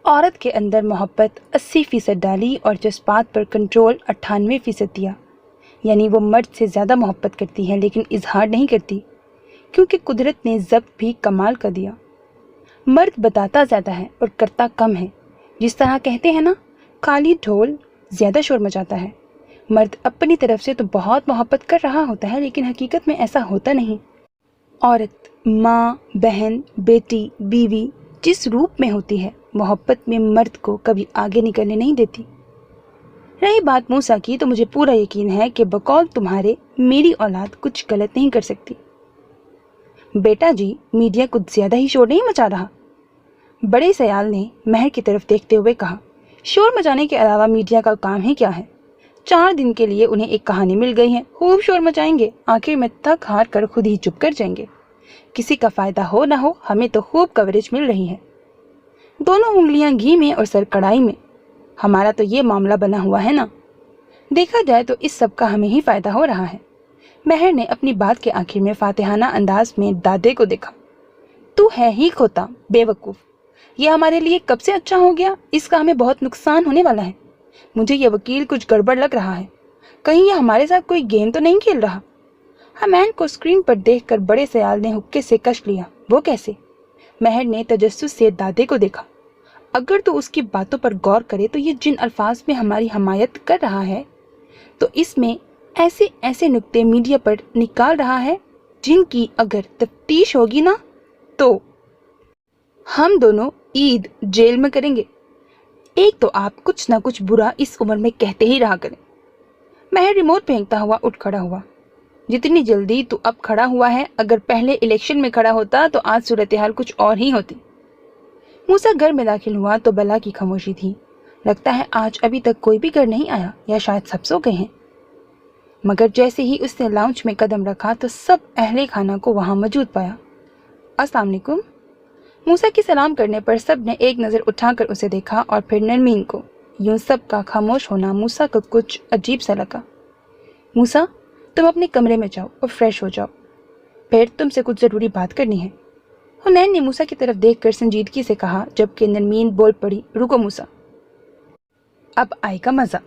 औरत के अंदर मोहब्बत 80% डाली और जज्बात पर कंट्रोल 98% दिया, यानी वो मर्द से ज़्यादा मोहब्बत करती है लेकिन इजहार नहीं करती, क्योंकि कुदरत ने ज़ब्त भी कमाल का दिया। मर्द बताता ज़्यादा है और करता कम है। जिस तरह कहते हैं ना, खाली ढोल ज़्यादा शोर मचाता है। مرد اپنی طرف سے تو بہت محبت کر رہا ہوتا ہے، لیکن حقیقت میں ایسا ہوتا نہیں۔ عورت ماں، بہن، بیٹی، بیوی جس روپ میں ہوتی ہے، محبت میں مرد کو کبھی آگے نکلنے نہیں دیتی۔ رہی بات موسیٰ کی، تو مجھے پورا یقین ہے کہ بقول تمہارے میری اولاد کچھ غلط نہیں کر سکتی۔ بیٹا جی، میڈیا کچھ زیادہ ہی شور نہیں مچا رہا؟ بڑے سیال نے مہر کی طرف دیکھتے ہوئے کہا۔ شور مچانے کے علاوہ میڈیا کا کام ہی کیا ہے؟ 4 دن کے لیے انہیں ایک کہانی مل گئی ہے، خوب شور مچائیں گے، آخر میں تھک ہار کر خود ہی چپ کر جائیں گے۔ کسی کا فائدہ ہو نہ ہو، ہمیں تو خوب کوریج مل رہی ہے، دونوں انگلیاں گھی میں اور سر کڑائی میں۔ ہمارا تو یہ معاملہ بنا ہوا ہے نا، دیکھا جائے تو اس سب کا ہمیں ہی فائدہ ہو رہا ہے۔ مہر نے اپنی بات کے آخر میں فاتحانہ انداز میں دادے کو دیکھا۔ تو ہے ہی کھوتا، بے وقوف، یہ ہمارے لیے کب سے اچھا ہو گیا؟ اس کا ہمیں بہت نقصان ہونے والا ہے۔ مجھے یہ وکیل کچھ گڑبڑ لگ رہا ہے، کہیں یہ ہمارے ساتھ کوئی گیم تو نہیں کھیل رہا؟ حمین کو اسکرین پر دیکھ کر بڑے سیال نے حقے سے کش لیا۔ وہ کیسے؟ مہر نے تجسس سے دادے کو دیکھا۔ اگر تو اس کی باتوں پر غور کرے تو یہ جن الفاظ میں ہماری حمایت کر رہا ہے، تو اس میں ایسے ایسے نکتے میڈیا پر نکال رہا ہے جن کی اگر تفتیش ہوگی نا تو ہم دونوں عید جیل میں کریں گے۔ ایک تو آپ کچھ نہ کچھ برا اس عمر میں کہتے ہی رہا کریں۔ مہر ریموٹ پھینکتا ہوا اٹھ کھڑا ہوا۔ جتنی جلدی تو اب کھڑا ہوا ہے، اگر پہلے الیکشن میں کھڑا ہوتا تو آج صورتحال کچھ اور ہی ہوتی۔ موسیٰ گھر میں داخل ہوا تو بلا کی خاموشی تھی۔ لگتا ہے آج ابھی تک کوئی بھی گھر نہیں آیا، یا شاید سب سو گئے ہیں۔ مگر جیسے ہی اس نے لاؤنج میں قدم رکھا تو سب اہل خانہ کو وہاں موجود پایا۔ السلام علیکم۔ موسیٰ کی سلام کرنے پر سب نے ایک نظر اٹھا کر اسے دیکھا اور پھر نرمین کو۔ یوں سب کا خاموش ہونا موسیٰ کو کچھ عجیب سا لگا۔ موسیٰ، تم اپنے کمرے میں جاؤ اور فریش ہو جاؤ، پھر تم سے کچھ ضروری بات کرنی ہے۔ حنین نے موسیٰ کی طرف دیکھ کر سنجیدگی سے کہا، جبکہ نرمین بول پڑی، رکو موسیٰ، اب آئے گا مزہ۔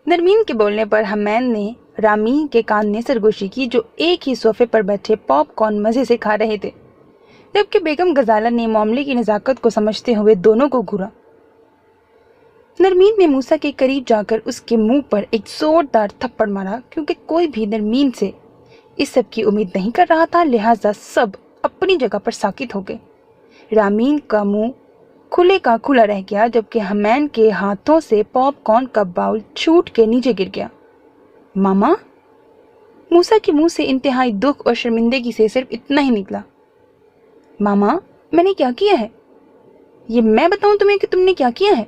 نرمین کے بولنے پر حمین نے رامین کے کان نے سرگوشی کی، جو ایک ہی صوفے پر بیٹھے پاپ کارن مزے سے کھا رہے تھے، جبکہ بیگم غزالہ نے معاملے کی نزاکت کو سمجھتے ہوئے دونوں کو گھورا۔ نرمین نے موسیٰ کے قریب جا کر اس کے منہ پر ایک زوردار تھپڑ مارا، کیونکہ کوئی بھی نرمین سے اس سب کی امید نہیں کر رہا تھا، لہٰذا سب اپنی جگہ پر ساکت ہو گئے۔ رامین کا منہ کھلے کا کھلا رہ گیا، جبکہ حمین کے ہاتھوں سے پاپ کارن کا باؤل چھوٹ کے نیچے گر گیا۔ ماما؟ موسیٰ کے منہ سے انتہائی دکھ اور شرمندگی سے صرف اتنا ہی نکلا۔ ماما، میں نے کیا کیا ہے؟ یہ میں بتاؤں تمہیں کہ تم نے کیا کیا ہے؟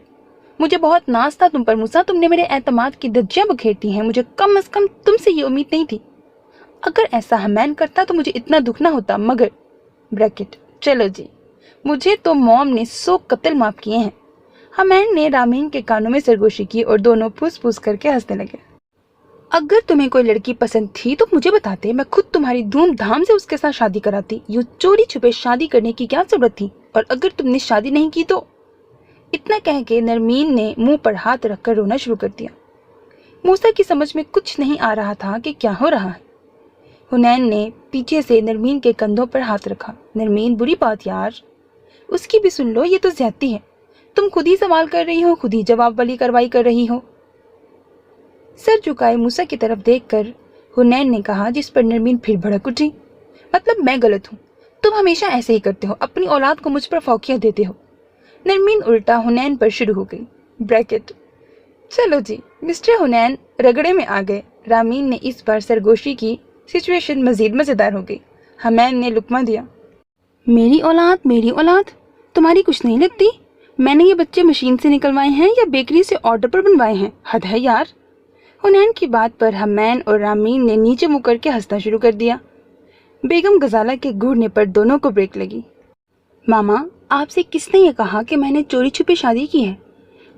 مجھے بہت ناز تھا تم پر موسیٰ، تم نے میرے اعتماد کی دھجیاں بکھیرتی ہیں، مجھے کم از کم تم سے یہ امید نہیں تھی۔ اگر ایسا حمین کرتا تو مجھے اتنا دکھ نہ ہوتا، مگر بریکٹ چلو جی، مجھے تو موم نے 100 قتل معاف کیے ہیں۔ حمین نے رامین کے کانوں میں سرگوشی کی اور دونوں پھوس پھوس کر کے ہنسنے لگے۔ اگر تمہیں کوئی لڑکی پسند تھی تو مجھے بتاتے، میں خود تمہاری دھوم دھام سے اس کے ساتھ شادی کراتی۔ یوں چوری چھپے شادی کرنے کی کیا ضرورت تھی؟ اور اگر تم نے شادی نہیں کی تو… اتنا کہہ کے نرمین نے منہ پر ہاتھ رکھ کر رونا شروع کر دیا۔ موسیٰ کی سمجھ میں کچھ نہیں آ رہا تھا کہ کیا ہو رہا ہے۔ حنین نے پیچھے سے نرمین کے کندھوں پر ہاتھ رکھا۔ نرمین، بری بات یار، اس کی بھی سن لو، یہ تو زیادتی ہے۔ تم خود ہی سوال کر رہی ہو، خود ہی جواب والی کارروائی کر رہی ہو۔ سر جھکائے موسیٰ کی طرف دیکھ کر حنین نے کہا، جس پر نرمین پھر بھڑک اٹھی۔ مطلب میں غلط ہوں؟ تم ہمیشہ ایسے ہی کرتے ہو، اپنی اولاد کو مجھ پر فوقیت دیتے ہو۔ نرمین الٹا حنین پر شروع ہو گئی۔ بریکٹ چلو جی، مسٹر حنین رگڑے میں آ گئے۔ رامین نے اس بار سرگوشی کی، سچویشن مزید مزیدار ہو گئی۔ حمین نے لقمہ دیا۔ میری اولاد تمہاری کچھ نہیں لگتی؟ میں نے یہ بچے مشین سے نکلوائے ہیں یا بیکری سے آرڈر پر بنوائے ہیں؟ حد ہے یار۔ حنین کی بات پر حمین اور رامین نے نیچے منہ کر کے ہنسنا شروع کر دیا۔ بیگم غزالہ کے گھورنے پر دونوں کو بریک لگی۔ ماما، آپ سے کس نے یہ کہا کہ میں نے چوری چھپے شادی کی ہے؟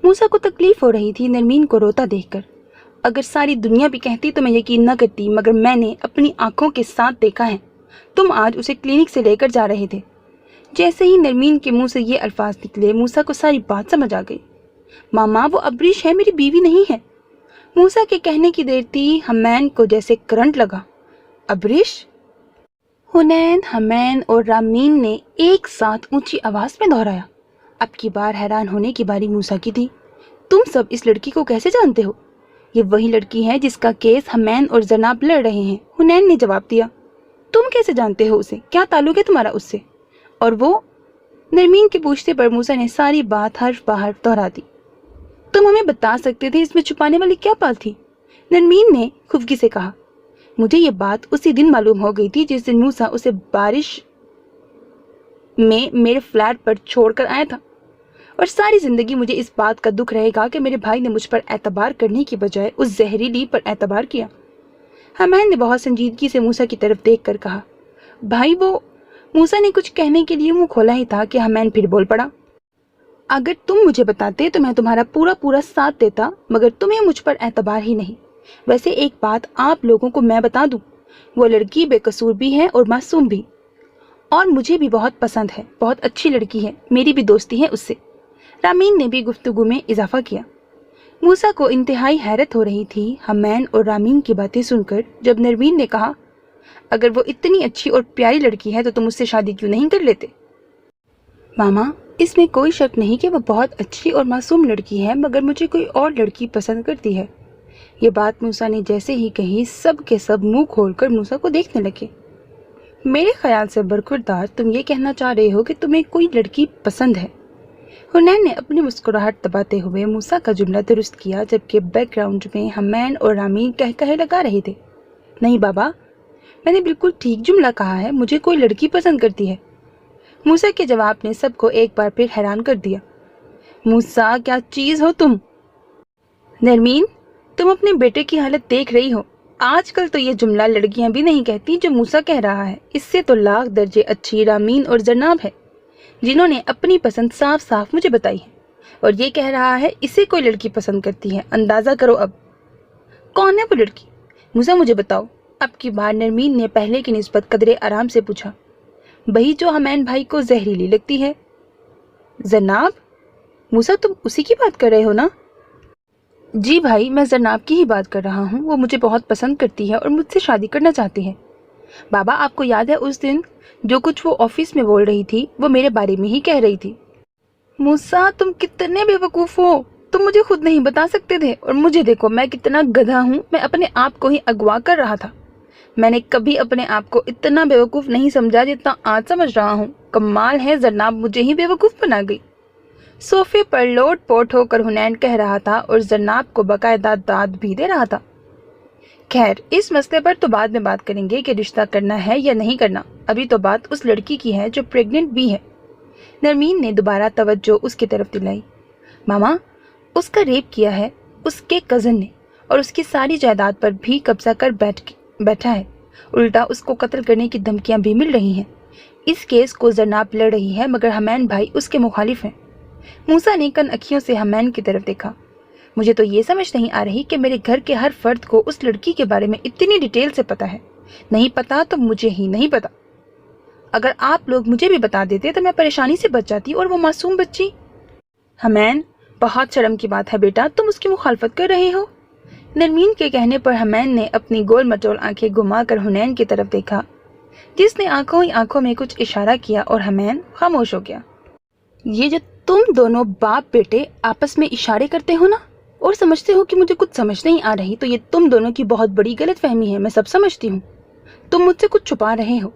موسیٰ کو تکلیف ہو رہی تھی نرمین کو روتا دیکھ کر۔ اگر ساری دنیا بھی کہتی تو میں یقین نہ کرتی، مگر میں نے اپنی آنکھوں کے ساتھ دیکھا ہے۔ تم آج اسے کلینک سے لے کر جا رہے تھے۔ جیسے ہی نرمین کے منہ سے یہ الفاظ نکلے، موسیٰ کو ساری بات سمجھ آ گئی۔ ماما، وہ ابریش ہے، میری بیوی نہیں ہے۔ موسیٰ کے کہنے کی دیر تھی، حمین کو جیسے کرنٹ لگا۔ ابریش؟ حنین، حمین اور رامین نے ایک ساتھ اونچی آواز میں دہرایا۔ اب کی بار حیران ہونے کی باری موسیٰ کی تھی۔ تم سب اس لڑکی کو کیسے جانتے ہو؟ یہ وہی لڑکی ہے جس کا کیس حمین اور زناب لڑ رہے ہیں، حنین نے جواب دیا۔ تم کیسے جانتے ہو اسے؟ کیا تعلق ہے تمہارا اس سے؟ اور وہ؟ نرمین کے پوچھتے پر موسیٰ نے ساری بات حرف بحرف دہرا دی۔ تم ہمیں بتا سکتے تھے اس میں چھپانے والی کیا بات تھی؟ نرمین نے خفگی سے کہا۔ مجھے یہ بات اسی دن معلوم ہو گئی تھی جس دن موسیٰ اسے بارش میں میرے فلیٹ پر چھوڑ کر آیا تھا، اور ساری زندگی مجھے اس بات کا دکھ رہے گا کہ میرے بھائی نے مجھ پر اعتبار کرنے کی بجائے اس زہریلی پر اعتبار کیا۔ حمین نے بہت سنجیدگی سے موسیٰ کی طرف دیکھ کر کہا۔ بھائی وہ… موسیٰ نے کچھ کہنے کے لیے منہ کھولا ہی تھا کہ حمین پھر بول پڑا۔ اگر تم مجھے بتاتے تو میں تمہارا پورا ساتھ دیتا، مگر تمہیں مجھ پر اعتبار ہی نہیں۔ ویسے ایک بات آپ لوگوں کو میں بتا دوں، وہ لڑکی بے قصور بھی ہے اور معصوم بھی، اور مجھے بھی بہت پسند ہے، بہت اچھی لڑکی ہے، میری بھی دوستی ہے اس سے۔ رامین نے بھی گفتگو میں اضافہ کیا۔ موسیٰ کو انتہائی حیرت ہو رہی تھی حمین اور رامین کی باتیں سن کر، جب نرمین نے کہا، اگر وہ اتنی اچھی اور پیاری لڑکی ہے تو تم اس سے شادی کیوں نہیں کر لیتے؟ ماما، اس میں کوئی شک نہیں کہ وہ بہت اچھی اور معصوم لڑکی ہے، مگر مجھے کوئی اور لڑکی پسند کرتی ہے۔ یہ بات موسیٰ نے جیسے ہی کہی، سب کے سب منہ کھول کر موسیٰ کو دیکھنے لگے۔ میرے خیال سے برخوردار، تم یہ کہنا چاہ رہے ہو کہ تمہیں کوئی لڑکی پسند ہے؟ حنین نے اپنی مسکراہٹ دباتے ہوئے موسیٰ کا جملہ درست کیا، جبکہ بیک گراؤنڈ میں حمین اور رامین کہے لگا رہے تھے۔ نہیں بابا، میں نے بالکل ٹھیک جملہ کہا ہے، مجھے کوئی لڑکی پسند کرتی ہے۔ موسیٰ کے جواب نے سب کو ایک بار پھر حیران کر دیا۔ موسیٰ، کیا چیز ہو تم؟ نرمین، تم اپنے بیٹے کی حالت دیکھ رہی ہو۔ آج کل تو یہ جملہ لڑکیاں بھی نہیں کہتی جو موسیٰ کہہ رہا ہے۔ اس سے تو لاکھ درجے اچھی رامین اور زناب ہے، جنہوں نے اپنی پسند صاف صاف مجھے بتائی ہے، اور یہ کہہ رہا ہے اسے کوئی لڑکی پسند کرتی ہے۔ اندازہ کرو اب کون ہے وہ لڑکی؟ موسیٰ مجھے بتاؤ۔ اب کی بار نرمین نے پہلے کی نسبت قدرے آرام سے پوچھا۔ وہی جو حمین بھائی کو زہریلی لگتی ہے۔ زناب؟ موسیٰ، تم اسی کی بات کر رہے ہو نا؟ جی بھائی، میں زناب کی ہی بات کر رہا ہوں، وہ مجھے بہت پسند کرتی ہے اور مجھ سے شادی کرنا چاہتی ہے۔ بابا، آپ کو یاد ہے اس دن جو کچھ وہ آفس میں بول رہی تھی، وہ میرے بارے میں ہی کہہ رہی تھی۔ موسیٰ، تم کتنے بے وقوف ہو، تم مجھے خود نہیں بتا سکتے تھے، اور مجھے دیکھو میں کتنا گدھا ہوں، میں اپنے آپ کو ہی اغوا کر رہا تھا۔ میں نے کبھی اپنے آپ کو اتنا بے وقوف نہیں سمجھا جتنا آج سمجھ رہا ہوں۔ کمال ہے، زناب مجھے ہی بے وقوف بنا گئی۔ صوفے پر لوٹ پوٹ ہو کر حنین کہہ رہا تھا اور زناب کو باقاعدہ داد بھی دے رہا تھا۔ خیر، اس مسئلے پر تو بعد میں بات کریں گے کہ رشتہ کرنا ہے یا نہیں کرنا، ابھی تو بات اس لڑکی کی ہے جو پریگننٹ بھی ہے۔ نرمین نے دوبارہ توجہ اس کی طرف دلائی۔ ماما، اس کا ریپ کیا ہے اس کے کزن نے، اور اس کی ساری جائیداد پر بھی قبضہ کر بیٹھا ہے، الٹا اس کو قتل کرنے کی دھمکیاں بھی مل رہی ہیں۔ اس کیس کو زناب لڑ رہی ہے، مگر حمین بھائی اس کے مخالف ہیں۔ موسیٰ نے کن اکھیوں سے حمین کی طرف دیکھا۔ مجھے تو یہ سمجھ نہیں آ رہی کہ میرے گھر کے ہر فرد کو اس لڑکی کے بارے میں اتنی ڈیٹیل سے پتا ہے۔ نہیں پتا تو مجھے ہی نہیں پتا۔ اگر آپ لوگ مجھے بھی بتا دیتے تو میں پریشانی سے بچ جاتی، اور وہ معصوم بچی۔ حمین، بہت شرم کی بات ہے بیٹا، تم اس کی مخالفت کر رہے ہو۔ نرمین کے کہنے پر حمین نے اپنی گول مٹول آنکھیں گھما کر حنین کی طرف دیکھا، جس نے آنکھوں ہی آنکھوں میں کچھ اشارہ کیا، اور حمین خاموش ہو گیا۔ یہ جو تم دونوں باپ بیٹے آپس میں اشارے کرتے ہو نا، اور سمجھتے ہو کہ مجھے کچھ سمجھ نہیں آ رہی، تو یہ تم دونوں کی بہت بڑی غلط فہمی ہے، میں سب سمجھتی ہوں۔ تم مجھ سے کچھ چھپا رہے ہو۔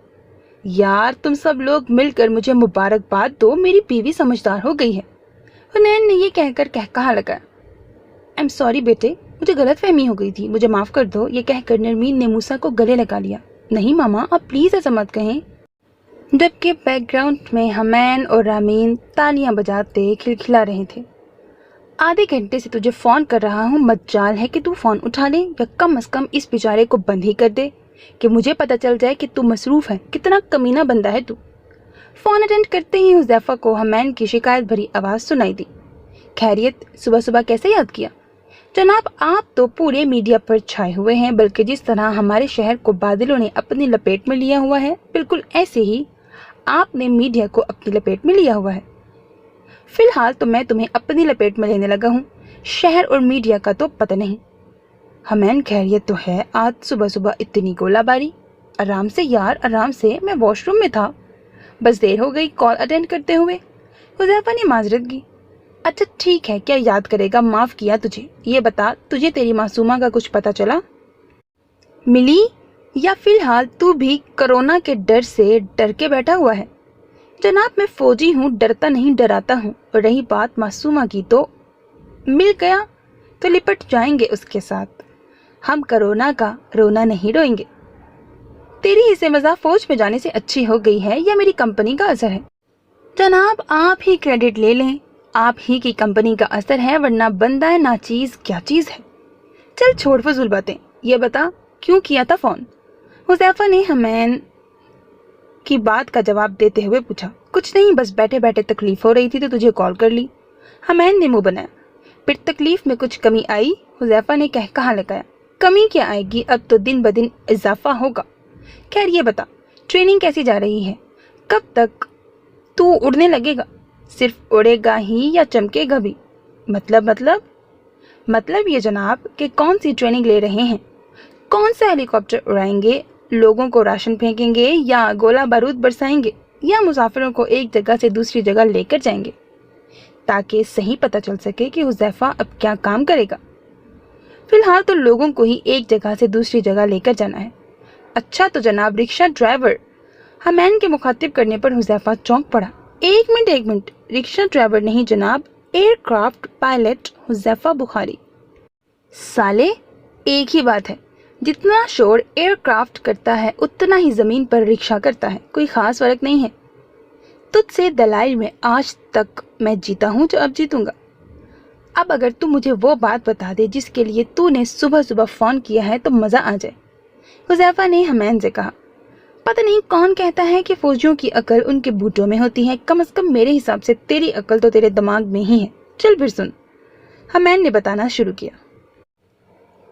یار، تم سب لوگ مل کر مجھے مبارکباد دو، میری بیوی سمجھدار ہو گئی ہے۔ حنین نے یہ کہہ کر کہا لگا۔ I'm sorry بیٹے، مجھے غلط فہمی ہو گئی تھی، مجھے معاف کر دو۔ یہ کہہ کر نرمین نے موسیٰ کو گلے لگا لیا۔ نہیں ماما، آپ پلیز ایسا مت کہیں۔ جبکہ بیک گراؤنڈ میں حمین اور رامین تالیاں بجاتے کھلکھلا رہے تھے۔ آدھے گھنٹے سے تجھے فون کر رہا ہوں، مجال ہے کہ تو فون اٹھا لے، یا کم از کم اس بیچارے کو بند ہی کر دے کہ مجھے پتہ چل جائے کہ تو مصروف ہے۔ کتنا کمینہ بندہ ہے تو۔ فون اٹینڈ کرتے ہی حذیفہ کو حمین کی شکایت بھری آواز سنائی دی۔ خیریت، صبح صبح کیسے یاد کیا؟ جناب، آپ تو پورے میڈیا پر چھائے ہوئے ہیں، بلکہ جس طرح ہمارے شہر کو بادلوں نے اپنی لپیٹ میں لیا ہوا ہے، بالکل ایسے ہی آپ نے میڈیا کو اپنی لپیٹ میں لیا ہوا ہے۔ فی الحال تو میں تمہیں اپنی لپیٹ میں لینے لگا ہوں، شہر اور میڈیا کا تو پتہ نہیں۔ حمین، خیریت تو ہے؟ آج صبح صبح اتنی گولہ باری؟ آرام سے یار، آرام سے، میں واش روم میں تھا، بس دیر ہو گئی کال اٹینڈ کرتے ہوئے۔ حذیفہ نے معذرت کی۔ अच्छा ठीक है, क्या याद करेगा, माफ किया तुझे। ये बता, तुझे तेरी मासूमा का कुछ पता चला? मिली, या फिलहाल तू भी कोरोना के डर से डर के बैठा हुआ है? जनाब, मैं फौजी हूँ, डरता नहीं डराता हूँ। और रही बात मासूमा की, तो मिल गया तो लिपट जाएंगे उसके साथ। हम कोरोना का रोना नहीं रोएंगे। तेरी ही से मज़ा फौज में जाने से अच्छी हो गई है या मेरी कंपनी का असर है? जनाब, आप ही क्रेडिट ले लें, आप ही की कंपनी का असर है, वरना बंदा है नाचीज क्या चीज़ है। चल छोड़ फजूल बातें, ये बता क्यों किया था फ़ोन? हुज़ैफा ने हमैन की बात का जवाब देते हुए पूछा। कुछ नहीं, बस बैठे बैठे तकलीफ हो रही थी तो तुझे कॉल कर ली। हमैन ने मुंह बनाया। फिर तकलीफ में कुछ कमी आई? हुज़ैफा ने कहा लगाया। कमी क्या आएगी, अब तो दिन ब दिन इजाफा होगा। खैर ये बता, ट्रेनिंग कैसी जा रही है? कब तक तू उड़ने लगेगा? सिर्फ उड़ेगा ही या चमकेगा भी? मतलब ये जनाब कि कौन सी ट्रेनिंग ले रहे हैं? कौन सा हेलीकॉप्टर उड़ाएंगे? लोगों को राशन फेंकेंगे या गोला बारूद बरसाएंगे या मुसाफिरों को एक जगह से दूसरी जगह लेकर जाएंगे, ताकि सही पता चल सके कि हुज़ैफा अब क्या काम करेगा। फिलहाल तो लोगों को ही एक जगह से दूसरी जगह लेकर जाना है। अच्छा तो जनाब रिक्शा ड्राइवर? हमैन के मुखातिब करने पर हुज़ैफा चौंक पड़ा। एक मिनट, रिक्शा ड्राइवर नहीं जनाब, एयरक्राफ्ट पायलट हुज़ैफा बुखारी। साले, एक ही बात है, जितना शोर एयरक्राफ्ट करता है उतना ही ज़मीन पर रिक्शा करता है, कोई ख़ास फ़र्क नहीं है। तुझसे दलाइल में आज तक मैं जीता हूँ जो अब जीतूंगा। अब अगर तू मुझे वो बात बता दे जिसके लिए तूने सुबह सुबह फ़ोन किया है तो मज़ा आ जाए। हुज़ैफा ने हमैन से कहा। पता नहीं कौन कहता है कि फ़ौजियों की अकल उनके बूटों में होती है, कम से कम मेरे हिसाब से तेरी अकल तो तेरे दिमाग में ही है। चल फिर सुन, हमैन ने बताना शुरू किया।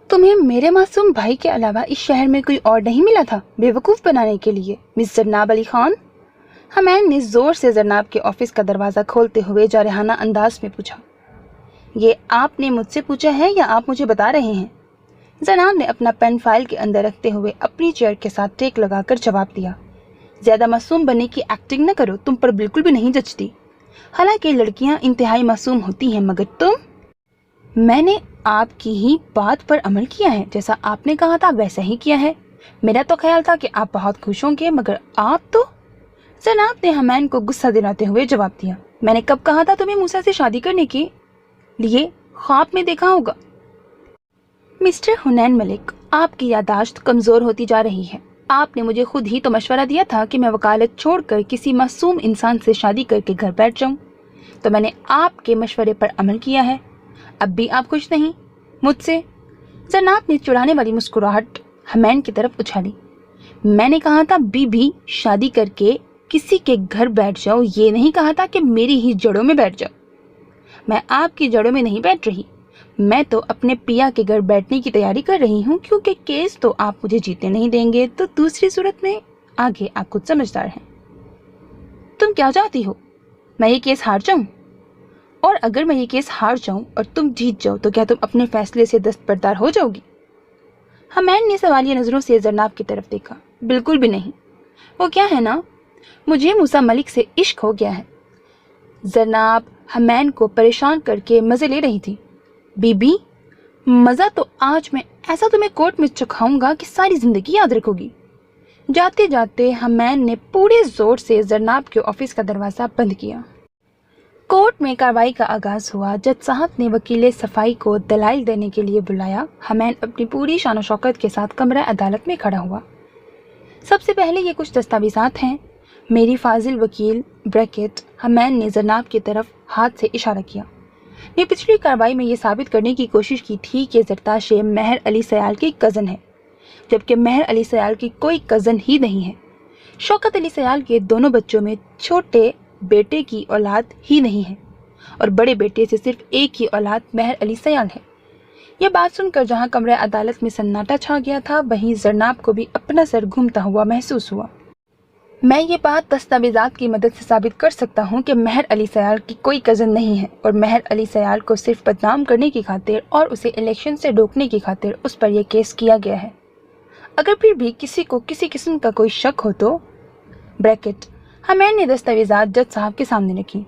तुम्हें मेरे मासूम भाई के अलावा इस शहर में कोई और नहीं मिला था बेवकूफ़ बनाने के लिए, मिस जरनाब अली खान? हमैन ने ज़ोर से जरनाब के ऑफिस का दरवाज़ा खोलते हुए जारहाना अंदाज में पूछा। ये आपने मुझसे पूछा है या आप मुझे बता रहे हैं? जनाब ने अपना पेन फाइल के अंदर रखते हुए अपनी चेयर के साथ टेक लगाकर जवाब दिया। ज़्यादा मासूम बनने की एक्टिंग न करो, तुम पर बिल्कुल भी नहीं जचती। हालांकि लड़कियां इंतहाई मासूम होती हैं, मगर तुम। मैंने आपकी ही बात पर अमल किया है, जैसा आपने कहा था वैसा ही किया है। मेरा तो ख्याल था कि आप बहुत खुश होंगे, मगर आप तो। जनाब ने हमैन को गुस्सा दिलाते हुए जवाब दिया। मैंने कब कहा था तुम्हें मूसा से शादी करने के लिए? ख्वाब में देखा होगा। मिस्टर हुनैन मलिक, आपकी यादाश्त कमज़ोर होती जा रही है। आपने मुझे खुद ही तो मशवरा दिया था कि मैं वकालत छोड़कर किसी मासूम इंसान से शादी करके घर बैठ जाऊं, तो मैंने आपके मशवरे पर अमल किया है। अब भी आप खुश नहीं मुझसे? जनाब ने चिढ़ाने वाली मुस्कुराहट हमैन की तरफ उछाली। मैंने कहा था बीबी शादी करके किसी के घर बैठ जाओ, ये नहीं कहा था कि मेरी ही जड़ों में बैठ जाओ। मैं आपकी जड़ों में नहीं बैठ रही, मैं तो अपने पिया के घर बैठने की तैयारी कर रही हूँ, क्योंकि केस तो आप मुझे जीतने नहीं देंगे, तो दूसरी सूरत में आगे आप खुद समझदार हैं। तुम क्या चाहती हो, मैं ये केस हार जाऊं? और अगर मैं ये केस हार जाऊं और तुम जीत जाओ तो क्या तुम अपने फैसले से दस्तबरदार हो जाओगी? हमैन ने सवालिया नज़रों से जरनाब की तरफ देखा। बिल्कुल भी नहीं। वो क्या है ना, मुझे मूसा मलिक से इश्क हो गया है। जरनाब हमैन को परेशान करके मज़े ले रही थी। बीबी, मज़ा तो आज मैं ऐसा तुम्हें कोर्ट में चखाऊंगा कि सारी ज़िंदगी याद रखोगी। जाते जाते हमैन ने पूरे ज़ोर से जरनाब के ऑफिस का दरवाज़ा बंद किया। कोर्ट में कार्रवाई का आगाज़ हुआ। जज साहब ने वकील सफाई को दलाइल देने के लिए बुलाया। हमैन अपनी पूरी शान शौकत के साथ कमरा अदालत में खड़ा हुआ। सबसे पहले ये कुछ दस्तावेज़ात हैं। मेरी फाजिल वकील ब्रैकेट हमैन ने जरनाब की तरफ हाथ से इशारा किया। ने पिछली कार्रवाई में ये साबित करने की कोशिश की थी कि जरताशे महर अली सयाल की कज़न है, जबकि महर अली सयाल की कोई कज़न ही नहीं है। शौकत अली सयाल के दोनों बच्चों में छोटे बेटे की औलाद ही नहीं है और बड़े बेटे से सिर्फ एक ही औलाद महर अली सयाल है। यह बात सुनकर जहां कमरे अदालत में सन्नाटा छा गया था, वहीं जरनाब को भी अपना सर घूमता हुआ महसूस हुआ। मैं ये बात दस्तावेज़ात की मदद से साबित कर सकता हूँ कि महर अली सयाल की कोई कज़न नहीं है और महर अली सयाल को सिर्फ बदनाम करने की खातिर और उसे इलेक्शन से रोकने की खातिर उस पर यह केस किया गया है। अगर फिर भी किसी को किसी किस्म का कोई शक हो तो ब्रैकेट हमैन ने दस्तावेज़ात जज साहब के सामने रखी।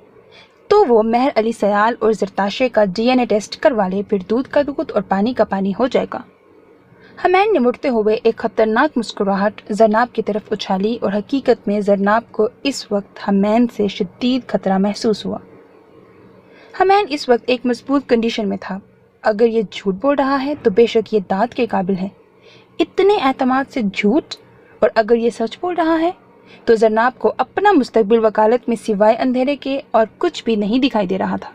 तो वो मेहर अली सयाल और जरताशे का DNA टेस्ट करवा ले, फिर दूध का दूध और पानी का पानी हो जाएगा। हमैन ने मुड़ते हुए एक खतरनाक मुस्कुराहट जरनाब की तरफ उछाली और हकीकत में जरनाब को इस वक्त हमैन से शदीद खतरा महसूस हुआ। हमैन इस वक्त एक मजबूत कंडीशन में था। अगर ये झूठ बोल रहा है तो बेशक ये दाद के काबिल है, इतने एतमाद से झूठ। और अगर ये सच बोल रहा है तो जरनाब को अपना मुस्तकबिल वकालत में सिवाय अंधेरे के और कुछ भी नहीं दिखाई दे रहा था।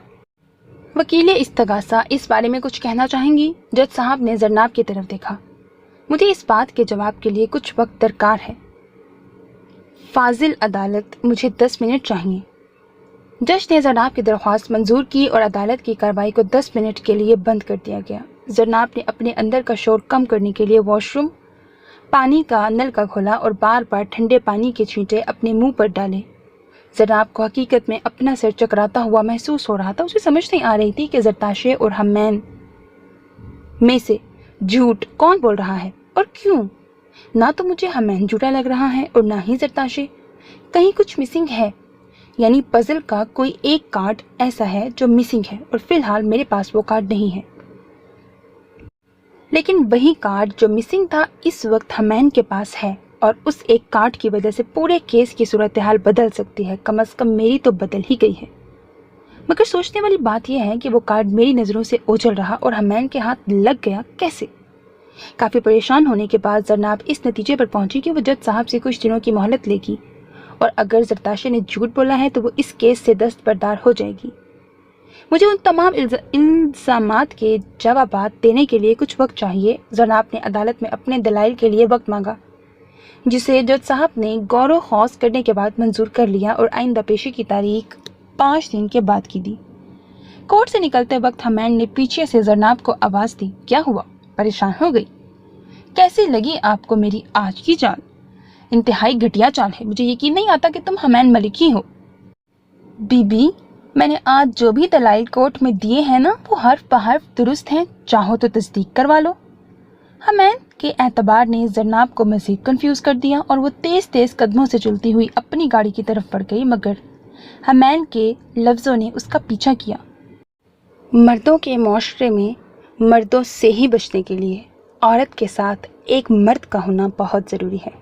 वकीले इस्तगासा इस बारे में कुछ कहना चाहेंगी? जज साहब ने जरनाब की तरफ देखा। मुझे इस बात के जवाब के लिए कुछ वक्त दरकार है। फाजिल अदालत, मुझे 10 मिनट चाहिए। जज ने जरनाब की दरख्वास्त मंजूर की और अदालत की कार्रवाई को 10 मिनट के लिए बंद कर दिया गया। जरनाब ने अपने अंदर का शोर कम करने के लिए वॉशरूम पानी का नल का खोला और बार बार ठंडे पानी के छींटे अपने मुंह पर डाले। जरनाब को हकीकत में अपना सिर चकराता हुआ महसूस हो रहा था। उसे समझ नहीं आ रही थी कि जरताशे और हमैन में से झूठ कौन बोल रहा है और क्यों। ना तो मुझे हमैन झूठा लग रहा है और ना ही जरताशे। कहीं कुछ मिसिंग है, यानी पजल का कोई एक कार्ड ऐसा है जो मिसिंग है और फिलहाल मेरे पास वो कार्ड नहीं है। लेकिन वही कार्ड जो मिसिंग था इस वक्त हमैन के पास है और उस एक कार्ड की वजह से पूरे केस की सूरत हाल बदल सकती है। कम से कम मेरी तो बदल ही गई है। मगर सोचने वाली बात यह है कि वो कार्ड मेरी नज़रों से ओझल रहा और हमैन के हाथ लग गया कैसे। काफ़ी परेशान होने के बाद जरनाब इस नतीजे पर पहुंची कि वो जज साहब से कुछ दिनों की मोहलत लेगी और अगर जरताशे ने झूठ बोला है तो वो इस केस से दस्तबरदार हो जाएगी। मुझे उन तमाम इल्ज़ामात के जवाबात देने के लिए कुछ वक्त चाहिए। जरनाब ने अदालत में अपने दलाइल के लिए वक्त मांगा, जिसे जज साहब ने गौर खौस करने के बाद मंजूर कर लिया और आइंदा पेशी की तारीख 5 दिन के बाद की दी। कोर्ट से निकलते वक्त हमैन ने पीछे से जरनाब को आवाज़ दी, क्या हुआ, परेशान हो गई? कैसी लगी आपको मेरी आज की चाल? इंतहाई घटिया चाल है। मुझे यकीन नहीं आता कि तुम हमैन मलिक ही हो। बीबी, मैंने आज जो भी दलाइल कोर्ट में दिए हैं ना, वो हर्फ बहर्फ दुरुस्त हैं। चाहो तो तस्दीक करवा लो। हमैन के एतबार ने जरनाब को मज़ीद कंफ्यूज कर दिया और वो तेज़ तेज़ कदमों से चलती हुई अपनी गाड़ी की तरफ बढ़ गई, मगर हमैन के लफ्ज़ों ने उसका पीछा किया। मर्दों के माशरे में मर्दों से ही बचने के लिए औरत के साथ एक मर्द का होना बहुत ज़रूरी है।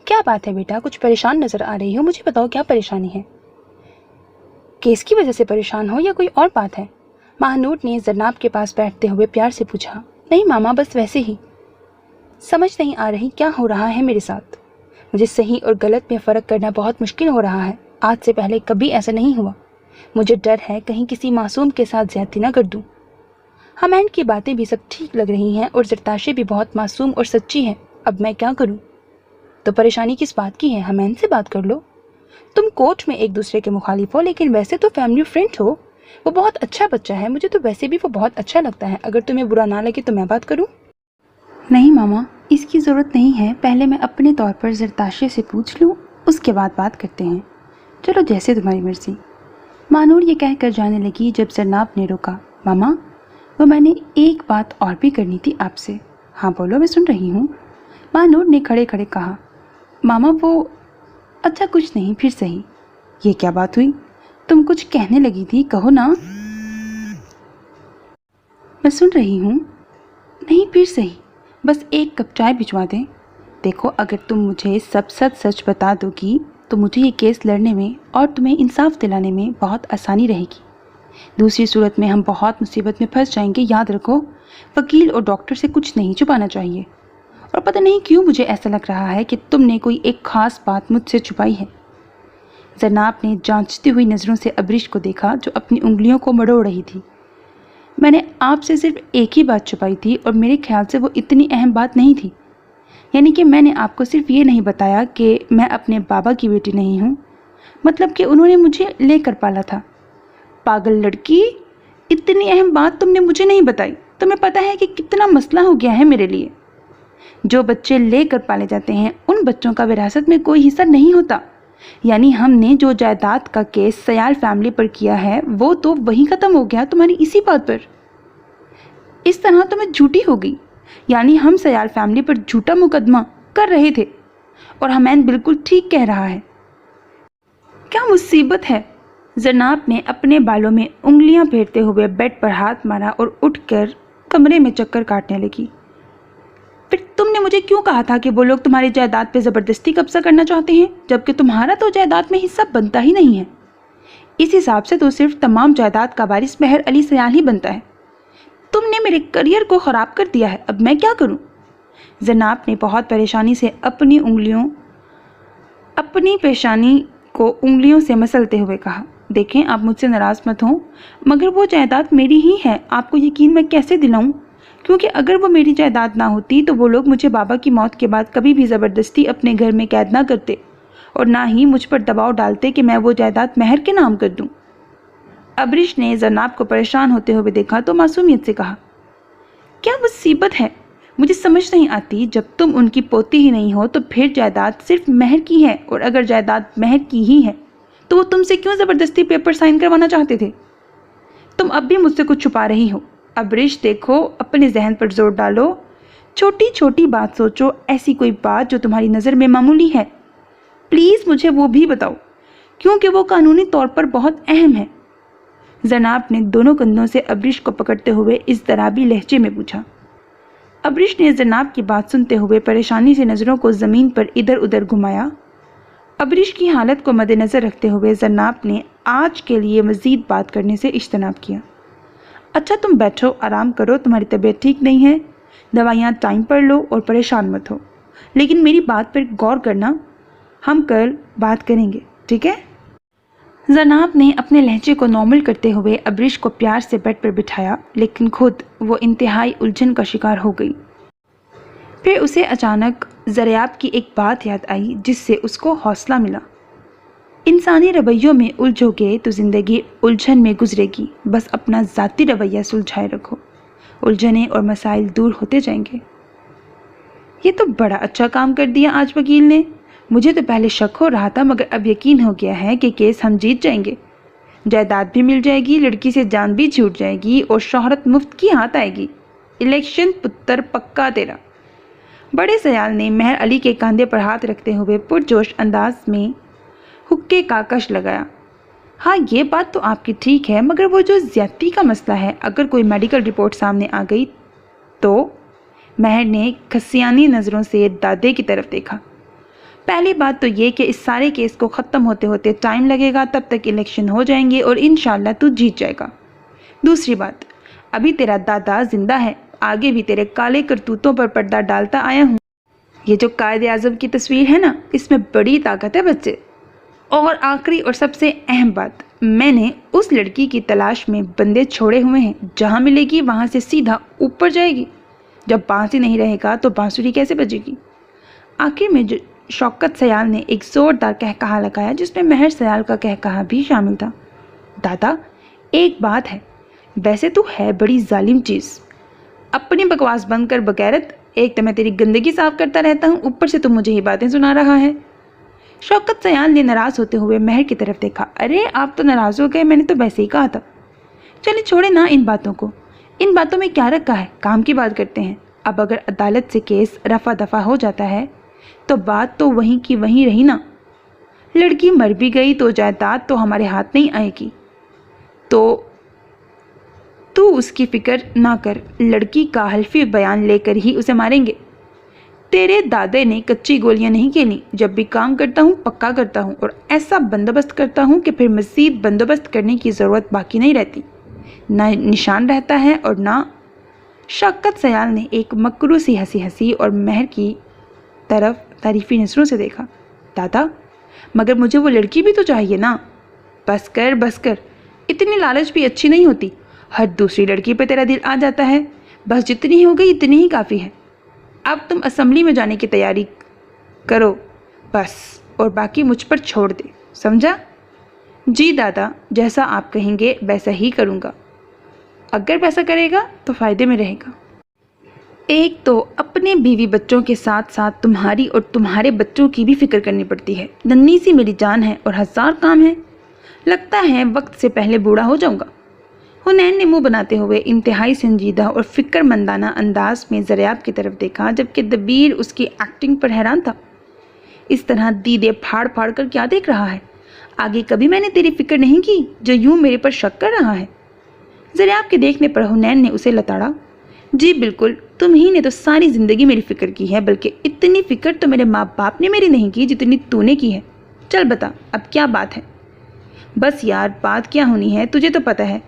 क्या बात है बेटा, कुछ परेशान नज़र आ रही हो? मुझे बताओ क्या परेशानी है? केस की वजह से परेशान हो या कोई और बात है? महानूर ने जरनाब के पास बैठते हुए प्यार से पूछा। नहीं मामा, बस वैसे ही। समझ नहीं आ रही क्या हो रहा है मेरे साथ। मुझे सही और गलत में फ़र्क करना बहुत मुश्किल हो रहा है। आज से पहले कभी ऐसा नहीं हुआ। मुझे डर है कहीं किसी मासूम के साथ ज़्यादती ना कर दूँ। हमैन की बातें भी सब ठीक लग रही हैं और जरताशे भी बहुत मासूम और सच्ची है। अब मैं क्या करूँ? तो परेशानी किस बात की है? हमैन से बात कर लो। तुम कोर्ट में एक दूसरे के मुखालिफ हो, लेकिन वैसे तो फैमिली फ्रेंड हो। वो बहुत अच्छा बच्चा है, मुझे तो वैसे भी वो बहुत अच्छा लगता है। अगर तुम्हें बुरा ना लगे तो मैं बात करूं? नहीं मामा, इसकी ज़रूरत नहीं है। पहले मैं अपने तौर पर जरताशे से पूछ लूं, उसके बाद बात करते हैं। चलो जैसे तुम्हारी मर्जी। मानूर ये कहकर जाने लगी जब जरनाब ने रोका। मामा, वो मैंने एक बात और भी करनी थी आपसे। हाँ बोलो, मैं सुन रही हूँ। मानूर ने खड़े खड़े कहा। मामा वो, अच्छा कुछ नहीं, फिर सही। ये क्या बात हुई? तुम कुछ कहने लगी थी, कहो ना। मैं सुन रही हूँ। नहीं फिर सही, बस एक कप चाय भिजवा दें। देखो, अगर तुम मुझे सब सच सच बता दोगी तो मुझे ये केस लड़ने में और तुम्हें इंसाफ दिलाने में बहुत आसानी रहेगी। दूसरी सूरत में हम बहुत मुसीबत में फंस जाएंगे। याद रखो, वकील और डॉक्टर से कुछ नहीं छुपाना चाहिए। और पता नहीं क्यों मुझे ऐसा लग रहा है कि तुमने कोई एक ख़ास बात मुझसे छुपाई है। जनाब ने जांचती हुई नज़रों से अबरिश को देखा जो अपनी उंगलियों को मरोड़ रही थी। मैंने आपसे सिर्फ एक ही बात छुपाई थी और मेरे ख्याल से वो इतनी अहम बात नहीं थी। यानी कि मैंने आपको सिर्फ ये नहीं बताया कि मैं अपने बाबा की बेटी नहीं हूँ, मतलब कि उन्होंने मुझे लेकर पाला था। पागल लड़की, इतनी अहम बात तुमने मुझे नहीं बताई। तुम्हें पता है कि कितना मसला हो गया है मेरे लिए। जो बच्चे लेकर पाले जाते हैं उन बच्चों का विरासत में कोई हिस्सा नहीं होता। यानी हमने जो जायदाद का केस सयाल फैमिली पर किया है वो तो वहीं ख़त्म हो गया तुम्हारी इसी बात पर। इस तरह तो मैं झूठी हो गई। यानी हम सयाल फैमिली पर झूठा मुकदमा कर रहे थे और हमैन बिल्कुल ठीक कह रहा है। क्या मुसीबत है? जरनाब ने अपने बालों में उंगलियां फेरते हुए बेड पर हाथ मारा और उठकर कमरे में चक्कर काटने लगी। फिर तुमने मुझे क्यों कहा था कि वो लोग तुम्हारी जायदाद पे ज़बरदस्ती कब्जा करना चाहते हैं, जबकि तुम्हारा तो जायदाद में हिस्सा बनता ही नहीं है? इस हिसाब से तो सिर्फ तमाम जायदाद का वारिस मेहर अली सयाल ही बनता है। तुमने मेरे करियर को ख़राब कर दिया है, अब मैं क्या करूं? जरनाब ने बहुत परेशानी से अपनी पेशानी को उंगलियों से मसलते हुए कहा, देखें, आप मुझसे नाराज़ मत हों, मगर वो जायदाद मेरी ही है। आपको यकीन मैं कैसे दिलाऊं? क्योंकि अगर वो मेरी जायदाद ना होती तो वो लोग मुझे बाबा की मौत के बाद कभी भी ज़बरदस्ती अपने घर में कैद ना करते और ना ही मुझ पर दबाव डालते कि मैं वो जायदाद मेहर के नाम कर दूं। अबरिश ने जरनाब को परेशान होते हुए देखा तो मासूमियत से कहा, क्या मुसीबत है? मुझे समझ नहीं आती, जब तुम उनकी पोती ही नहीं हो तो फिर जायदाद सिर्फ मेहर की है, और अगर जायदाद मेहर की ही है तो वो तुमसे क्यों ज़बरदस्ती पेपर साइन करवाना चाहते थे? तुम अब भी मुझसे कुछ छुपा रही हो। अबरिश, देखो, अपने जहन पर जोर डालो, छोटी छोटी बात सोचो, ऐसी कोई बात जो तुम्हारी नज़र में मामूली है, प्लीज़ मुझे वो भी बताओ, क्योंकि वो कानूनी तौर पर बहुत अहम है। जनाब ने दोनों कंधों से अबरिश को पकड़ते हुए इस दराबी लहजे में पूछा। अबरिश ने जनाब की बात सुनते हुए परेशानी से नज़रों को ज़मीन पर इधर उधर घुमाया। अबरिश की हालत को मद्देनज़र रखते हुए जनाब ने आज के लिए मज़ीद बात करने से इज्तनाब किया। अच्छा, तुम बैठो, आराम करो, तुम्हारी तबीयत ठीक नहीं है, दवाइयाँ टाइम पर लो और परेशान मत हो, लेकिन मेरी बात पर गौर करना, हम कल बात करेंगे, ठीक है? जनाब ने अपने लहजे को नॉर्मल करते हुए अबरिश को प्यार से बेड पर बिठाया, लेकिन खुद वो इंतहाई उलझन का शिकार हो गई। फिर उसे अचानक ज़रियाब की एक बात याद आई जिससे उसको हौसला मिला। इंसानी रवैयों में उलझोगे तो ज़िंदगी उलझन में गुजरेगी, बस अपना ज़ाती रवैया सुलझाए रखो, उलझनें और मसाइल दूर होते जाएंगे। ये तो बड़ा अच्छा काम कर दिया आज वकील ने। मुझे तो पहले शक हो रहा था, मगर अब यकीन हो गया है कि केस हम जीत जाएंगे। जायदाद भी मिल जाएगी, लड़की से जान भी छूट जाएगी और शोहरत मुफ्त की हाथ आएगी। इलेक्शन पुत्र पक्का तेरा। बड़े सयाल ने मेहर अली के कंधे पर हाथ रखते हुए पुरजोश अंदाज में हुक्के का कश लगाया। हाँ, ये बात तो आपकी ठीक है, मगर वो जो ज्यादती का मसला है, अगर कोई मेडिकल रिपोर्ट सामने आ गई तो? मेहर ने खसियानी नज़रों से दादे की तरफ देखा। पहली बात तो ये कि इस सारे केस को ख़त्म होते होते टाइम लगेगा, तब तक इलेक्शन हो जाएंगे और इंशाल्लाह तू जीत जाएगा। दूसरी बात, अभी तेरा दादा जिंदा है, आगे भी तेरे काले करतूतों पर पर्दा डालता आया हूँ। ये जो कायदे आज़म की तस्वीर है ना, इसमें बड़ी ताकत है बच्चे। और आखिरी और सबसे अहम बात, मैंने उस लड़की की तलाश में बंदे छोड़े हुए हैं, जहाँ मिलेगी वहाँ से सीधा ऊपर जाएगी। जब बांसुरी नहीं रहेगा तो बांसुरी कैसे बजेगी? आखिर में जो शौकत सयाल ने एक ज़ोरदार कहकहा लगाया, जिसमें मेहर सयाल का कहकहा भी शामिल था। दादा, एक बात है, वैसे तो है बड़ी जालिम चीज़। अपनी बकवास बंद कर बगैरत, एक तो मैं तेरी गंदगी साफ करता रहता हूँ, ऊपर से तुम मुझे ही बातें सुना रहा है। शौकत सयाल ने नाराज़ होते हुए मेहर की तरफ देखा। अरे आप तो नाराज़ हो गए, मैंने तो वैसे ही कहा था। चलिए छोड़े ना इन बातों को, इन बातों में क्या रखा है, काम की बात करते हैं। अब अगर अदालत से केस रफा दफा हो जाता है तो बात तो वहीं की वहीं रही ना। लड़की मर भी गई तो जायदाद तो हमारे हाथ नहीं आएगी, तो तू उसकी फिक्र ना कर, लड़की का हल्फी बयान लेकर ही उसे मारेंगे। तेरे दादे ने कच्ची गोलियां नहीं खेली, जब भी काम करता हूँ पक्का करता हूँ और ऐसा बंदोबस्त करता हूँ कि फिर मज़ीद बंदोबस्त करने की ज़रूरत बाकी नहीं रहती, ना निशान रहता है और ना। शौकत सयाल ने एक मकरू सी हंसी हंसी और मेहर की तरफ तारीफी नज़रों से देखा। दादा, मगर मुझे वो लड़की भी तो चाहिए ना। बस कर, इतनी लालच भी अच्छी नहीं होती। हर दूसरी लड़की पे तेरा दिल आ जाता है, बस जितनी हो गई इतनी ही काफ़ी है। अब तुम असेंबली में जाने की तैयारी करो बस, और बाकी मुझ पर छोड़ दे, समझा? जी दादा, जैसा आप कहेंगे वैसा ही करूँगा। अगर वैसा करेगा तो फ़ायदे में रहेगा। एक तो अपने बीवी बच्चों के साथ साथ तुम्हारी और तुम्हारे बच्चों की भी फिक्र करनी पड़ती है। नन्ही सी मेरी जान है और 1000 काम है। लगता है वक्त से पहले बूढ़ा हो जाऊंगा। हुनैन ने मुंह बनाते हुए इंतहाई संजीदा और फिक्रमंदाना अंदाज में ज़रियाब की तरफ देखा, जबकि दबीर उसकी एक्टिंग पर हैरान था। इस तरह दीदे फाड़ फाड़ कर क्या देख रहा है? आगे कभी मैंने तेरी फिक्र नहीं की जो यूं मेरे पर शक कर रहा है। ज़रियाब के देखने पर हुनैन ने उसे लताड़ा। जी बिल्कुल, तुम ही ने तो सारी ज़िंदगी मेरी फ़िक्र की है, बल्कि इतनी फ़िक्र तो मेरे माँ बाप ने मेरी नहीं की जितनी तूने की है। चल बता, अब क्या बात है? बस यार, बात क्या होनी है, तुझे तो पता है।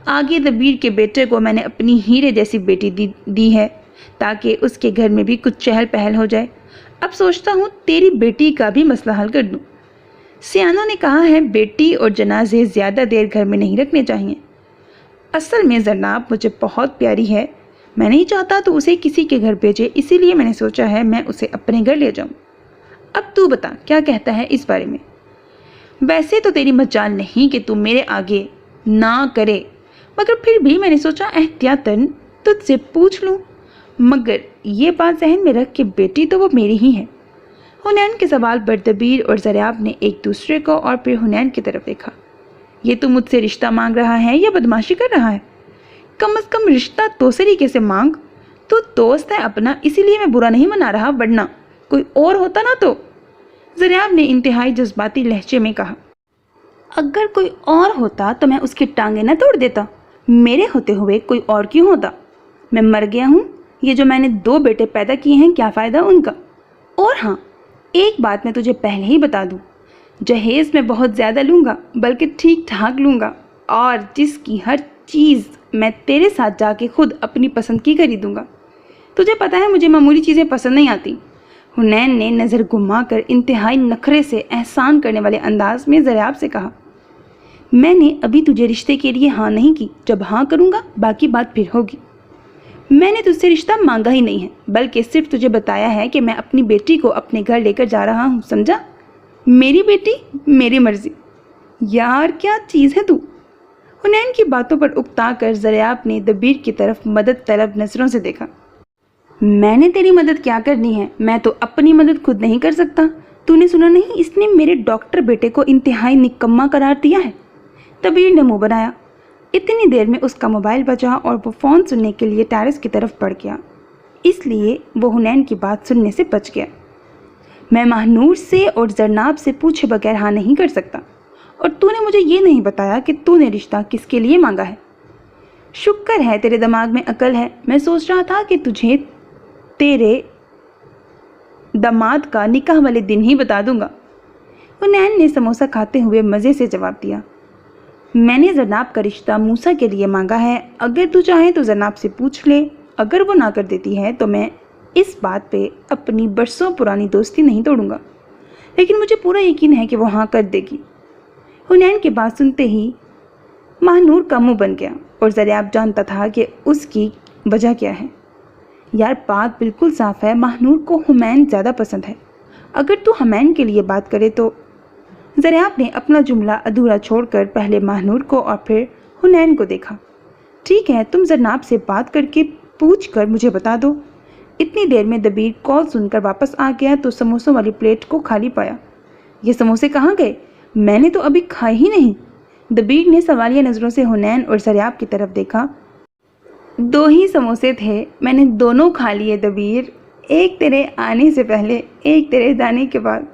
आगे दबीर के बेटे को मैंने अपनी हीरे जैसी बेटी दी है ताकि उसके घर में भी कुछ चहल पहल हो जाए। अब सोचता हूँ तेरी बेटी का भी मसला हल कर दूँ। सियानों ने कहा है बेटी और जनाजे ज़्यादा देर घर में नहीं रखने चाहिए। असल में ज़रनाब मुझे बहुत प्यारी है, मैं नहीं चाहता तो उसे किसी के घर भेजे, इसीलिए मैंने सोचा है मैं उसे अपने घर ले जाऊँ। अब तू बता क्या कहता है इस बारे में? वैसे तो तेरी मजाल नहीं कि तू मेरे आगे ना करे, मगर फिर भी मैंने सोचा एहतियातन तुझसे पूछ लूँ। मगर ये बात जहन में रख के बेटी तो वो मेरी ही है। हुनैन के सवाल पर दबीर और ज़रियाब ने एक दूसरे को और फिर हुनैन की तरफ देखा। ये तू मुझसे रिश्ता मांग रहा है या बदमाशी कर रहा है? कम से कम रिश्ता तो तरीके से मांग। तू दोस्त है अपना, इसीलिए मैं बुरा नहीं मना रहा, वरना कोई और होता ना तो। ज़रियाब ने इंतहाई जज्बाती लहजे में कहा। अगर कोई और होता तो मैं उसकी टांगें न तोड़ देता, मेरे होते हुए कोई और क्यों होता? मैं मर गया हूँ, ये जो मैंने 2 बेटे पैदा किए हैं क्या फ़ायदा उनका? और हाँ, एक बात मैं तुझे पहले ही बता दूँ, जहेज़ मैं बहुत ज़्यादा लूँगा, बल्कि ठीक ठाक लूँगा, और जिसकी हर चीज़ मैं तेरे साथ जाके खुद अपनी पसंद की खरीदूँगा। तुझे पता है मुझे मामूली चीज़ें पसंद नहीं आती। हुनैन ने नज़र घुमाकर इंतहाई नखरे से एहसान करने वाले अंदाज में ज़रियाब से कहा, मैंने अभी तुझे रिश्ते के लिए हाँ नहीं की, जब हाँ करूँगा बाकी बात फिर होगी। मैंने तुझसे रिश्ता मांगा ही नहीं है, बल्कि सिर्फ तुझे बताया है कि मैं अपनी बेटी को अपने घर लेकर जा रहा हूँ, समझा? मेरी बेटी मेरी मर्जी। यार क्या चीज़ है तू? हुनैन की बातों पर उकता कर ज़रियाब ने दबीर की तरफ मदद तलब नज़रों से देखा। मैंने तेरी मदद क्या करनी है, मैं तो अपनी मदद खुद नहीं कर सकता। तूने सुना नहीं, इसने मेरे डॉक्टर बेटे को इंतहाई निकम्मा करार दिया है। दबीर ने मुंह बनाया। इतनी देर में उसका मोबाइल बजा और वो फ़ोन सुनने के लिए टेरेस की तरफ बढ़ गया, इसलिए वो हुनैन की बात सुनने से बच गया। मैं महानूर से और ज़रनाब से पूछे बगैर हाँ नहीं कर सकता, और तूने मुझे ये नहीं बताया कि तूने रिश्ता किसके लिए मांगा है। शुक्र है तेरे दिमाग में अकल है, मैं सोच रहा था कि तुझे तेरे दामाद का निकाह वाले दिन ही बता दूंगा। हुनैन ने समोसा खाते हुए मज़े से जवाब दिया। मैंने ज़रनाब का रिश्ता मूसा के लिए मांगा है, अगर तू चाहे तो ज़रनाब से पूछ ले। अगर वो ना कर देती है तो मैं इस बात पे अपनी बरसों पुरानी दोस्ती नहीं तोड़ूंगा, लेकिन मुझे पूरा यकीन है कि वो हाँ कर देगी। हुनैन की बात सुनते ही महानूर का मुंह बन गया और ज़रियाब जानता था कि उसकी वजह क्या है। यार बात बिल्कुल साफ़ है, महानूर को हुमैन ज़्यादा पसंद है। अगर तू हुमैन के लिए बात करे तो। ज़रियाब ने अपना जुमला अधूरा छोड़कर पहले महानूर को और फिर हुनैन को देखा। ठीक है, तुम ज़रनाब से बात करके पूछ कर मुझे बता दो। इतनी देर में दबीर कॉल सुनकर वापस आ गया तो समोसों वाली प्लेट को खाली पाया। ये समोसे कहाँ गए? मैंने तो अभी खाए ही नहीं। दबीर ने सवालिया नज़रों से हुनैन और ज़रियाब की तरफ देखा। 2 ही समोसे थे, मैंने दोनों खा लिए दबीर, एक तेरे आने से पहले, एक तेरे जाने के बाद।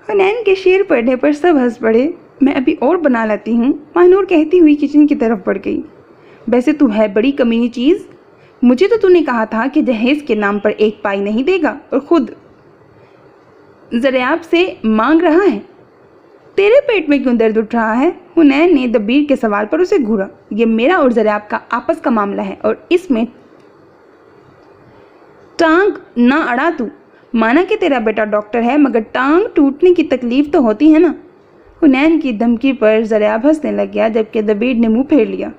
हुनैन के शेर पढ़ने पर सब हंस पड़े। मैं अभी और बना लाती हूँ, महानूर कहती हुई किचन की तरफ बढ़ गई। वैसे तू है बड़ी कमीनी चीज़, मुझे तो तूने कहा था कि जहेज़ के नाम पर 1 पाई नहीं देगा और खुद ज़रियाब से मांग रहा है। तेरे पेट में क्यों दर्द उठ रहा है? हुनैन ने दबीर के सवाल पर उसे घूरा। ये मेरा और ज़रियाब का आपस का मामला है और इसमें टांग ना अड़ा तू। माना कि तेरा बेटा डॉक्टर है, मगर टांग टूटने की तकलीफ तो होती है ना। हुनैन की धमकी पर ज़रियाब हंसने लग गया, जबकि दबीर ने मुंह फेर लिया।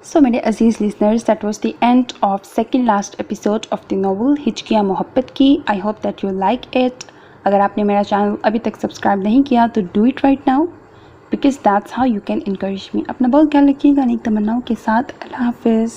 सो मेरे अजीज़ listeners, that was the end of second last episode of the novel Hichkiyan Mohabbat Ki. I hope that you like it. अगर आपने मेरा चैनल अभी तक सब्सक्राइब नहीं किया तो do it right now, because that's how you can encourage me. अपना बहुत ख्याल रखिएगा, नेक तमन्नाओं के साथ। अल्लाह हाफिज़।